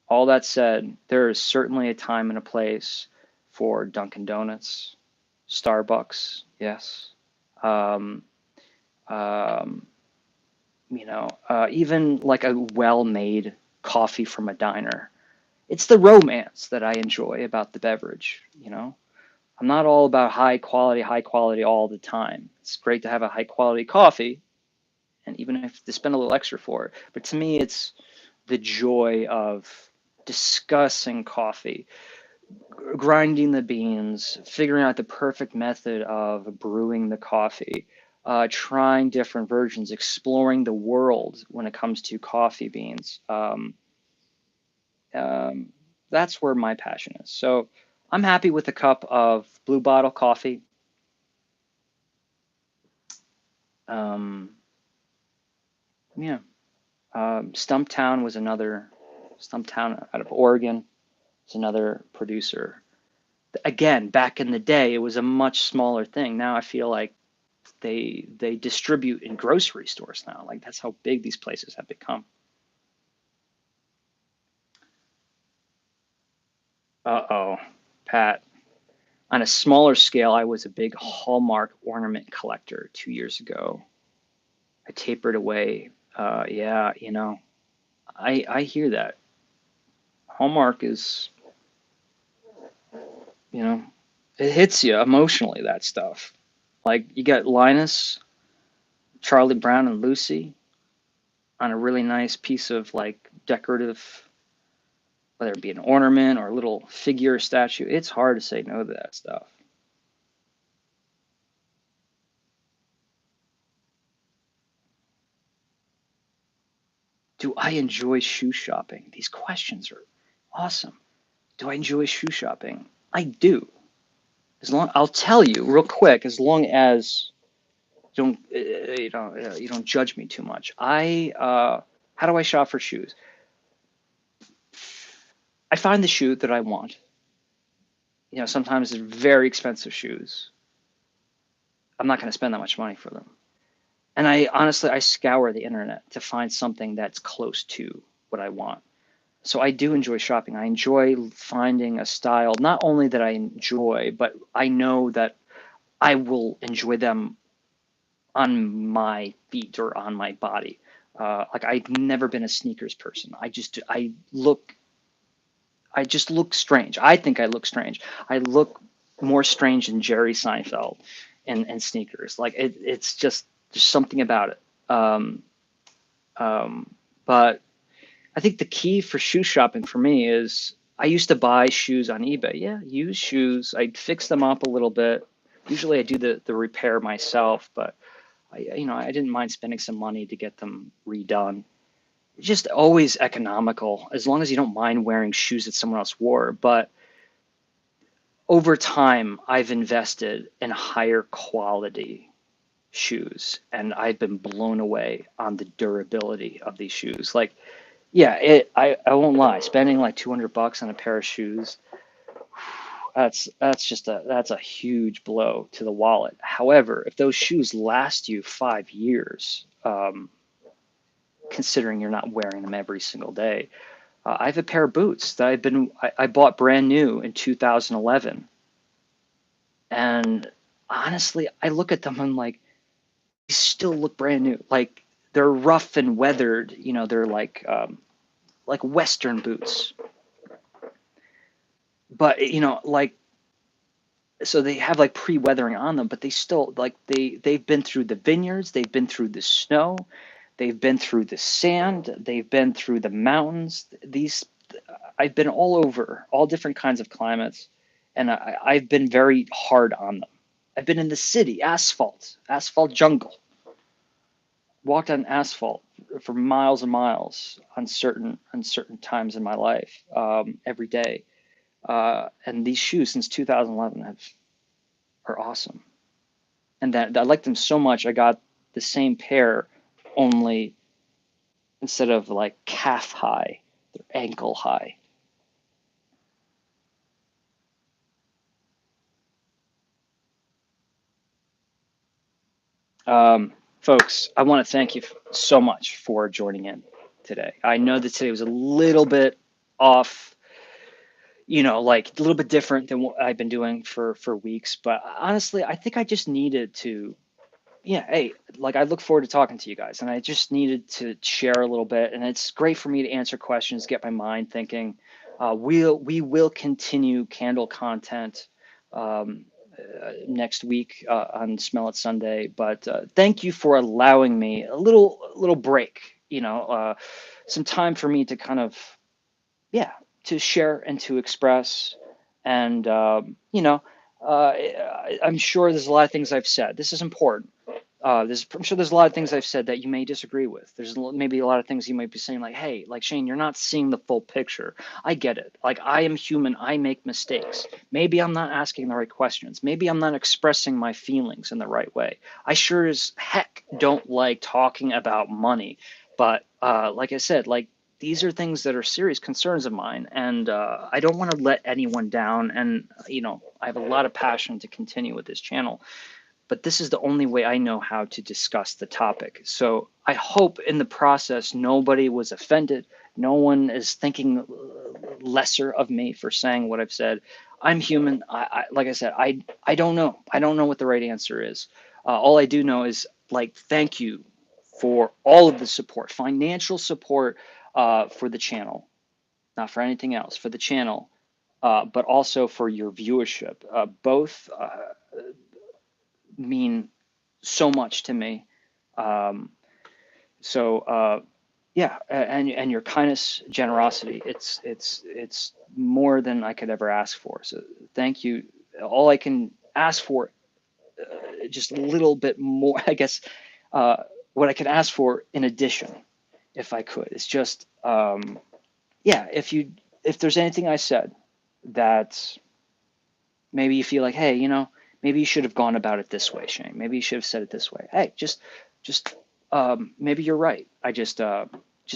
there is certainly a time and a place for Dunkin' Donuts, Starbucks, yes. Um, um, even like a well-made coffee from a diner. It's the romance that I enjoy about the beverage. I'm not all about high quality all the time. It's great to have a high quality coffee, and even if to spend a little extra for it. But to me, it's the joy of discussing coffee, grinding the beans, figuring out the perfect method of brewing the coffee, trying different versions, exploring the world when it comes to coffee beans. Um, that's where my passion is. So I'm happy with a cup of Blue Bottle coffee. Um, yeah, Stumptown was another. Stumptown out of Oregon is another producer. Again, back in the day, it was a much smaller thing. Now I feel like they distribute in grocery stores now. Like that's how big these places have become. Uh-oh, Pat. On a smaller scale, I was a big Hallmark ornament collector 2 years ago. I tapered away. Yeah, I hear that. Hallmark is, you know, it hits you emotionally, that stuff. Like you got Linus, Charlie Brown and Lucy. on a really nice piece of like decorative, whether it be an ornament or a little figure statue, it's hard to say no to that stuff. Do I enjoy shoe shopping? These questions are awesome. Do I enjoy shoe shopping? I do. I'll tell you real quick, as long as you don't judge me too much. How do I shop for shoes? I find the shoe that I want. Sometimes it's very expensive shoes. I'm not going to spend that much money for them. And I scour the internet to find something that's close to what I want. So I do enjoy shopping. I enjoy finding a style, not only that I enjoy, but I know that I will enjoy them on my feet or on my body. Like I've never been a sneakers person. I just look strange. I think I look strange. I look more strange than Jerry Seinfeld and sneakers. Like it's just there's something about it. Um, but I think the key for shoe shopping for me is I used to buy shoes on eBay. Yeah, used shoes. I'd fix them up a little bit. Usually I do the repair myself, but I didn't mind spending some money to get them redone. It's just always economical as long as you don't mind wearing shoes that someone else wore. But over time, I've invested in higher quality shoes, and I've been blown away on the durability of these shoes. Like, yeah, I won't lie, spending like $200 on a pair of shoes, that's a huge blow to the wallet. However, if those shoes last you 5 years, considering you're not wearing them every single day, I have a pair of boots that I bought brand new in 2011, and honestly, I look at them and I'm like, they still look brand new. Like they're rough and weathered, they're like Western boots, but like so they have like pre-weathering on them, but they still like they've been through the vineyards, they've been through the snow, they've been through the sand, they've been through the mountains. These I've been all over, all different kinds of climates, and I've been very hard on them. I've been in the city, asphalt jungle, walked on asphalt for miles and miles on certain times in my life, every day. And these shoes since 2011 are awesome, and that I like them so much. I got the same pair, only instead of like calf high, they're ankle high. Folks, I want to thank you so much for joining in today. I know that today was a little bit off, like a little bit different than what I've been doing for weeks, but honestly, I think I just needed to, yeah, hey, like I look forward to talking to you guys, and I just needed to share a little bit, and it's great for me to answer questions, get my mind thinking. We will continue candle content, um, next week, on Smell It Sunday, but thank you for allowing me a little break, some time for me to kind of, yeah, to share and to express, and I'm sure there's a lot of things I've said. This is important. I'm sure there's a lot of things I've said that you may disagree with. There's maybe a lot of things you might be saying, like, hey, like Shane, you're not seeing the full picture. I get it. Like, I am human. I make mistakes. Maybe I'm not asking the right questions. Maybe I'm not expressing my feelings in the right way. I sure as heck don't like talking about money. But like I said, like, these are things that are serious concerns of mine, and I don't want to let anyone down. And I have a lot of passion to continue with this channel, but this is the only way I know how to discuss the topic. So I hope in the process nobody was offended. No one is thinking lesser of me for saying what I've said. I'm human. Like I said, I don't know. I don't know what the right answer is. All I do know is, like, thank you for all of the support, financial support, for the channel, not for anything else, for the channel, but also for your viewership. Both mean so much to me. Um, so yeah, and your kindness, generosity, it's more than I could ever ask for. So thank you. All I can ask for, just a little bit more, I guess, uh, what I could ask for in addition, if I could, is just, yeah, if there's anything I said that maybe you feel like, hey, maybe you should have gone about it this way, Shane. Maybe you should have said it this way. Hey, just maybe you're right. Just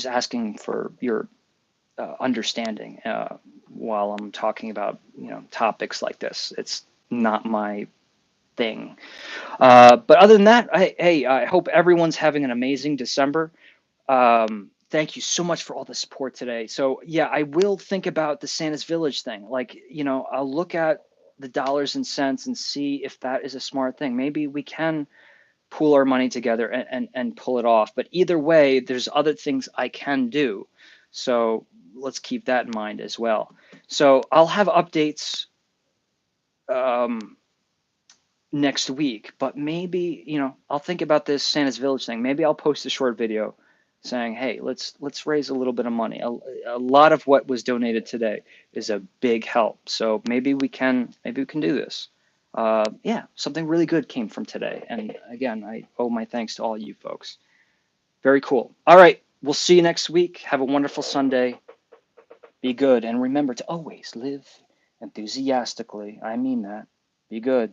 asking for your understanding while I'm talking about topics like this. It's not my thing. But other than that, hey, I hope everyone's having an amazing December. Thank you so much for all the support today. So yeah, I will think about the Santa's Village thing. Like, I'll look at the dollars and cents and see if that is a smart thing. Maybe we can pool our money together and pull it off. But either way, there's other things I can do. So let's keep that in mind as well. So I'll have updates um, next week, but maybe, I'll think about this Santa's Village thing. Maybe I'll post a short video saying, "Hey, let's raise a little bit of money." A lot of what was donated today is a big help. So maybe we can do this. Yeah, something really good came from today. And again, I owe my thanks to all you folks. Very cool. All right, we'll see you next week. Have a wonderful Sunday. Be good and remember to always live enthusiastically. I mean that. Be good.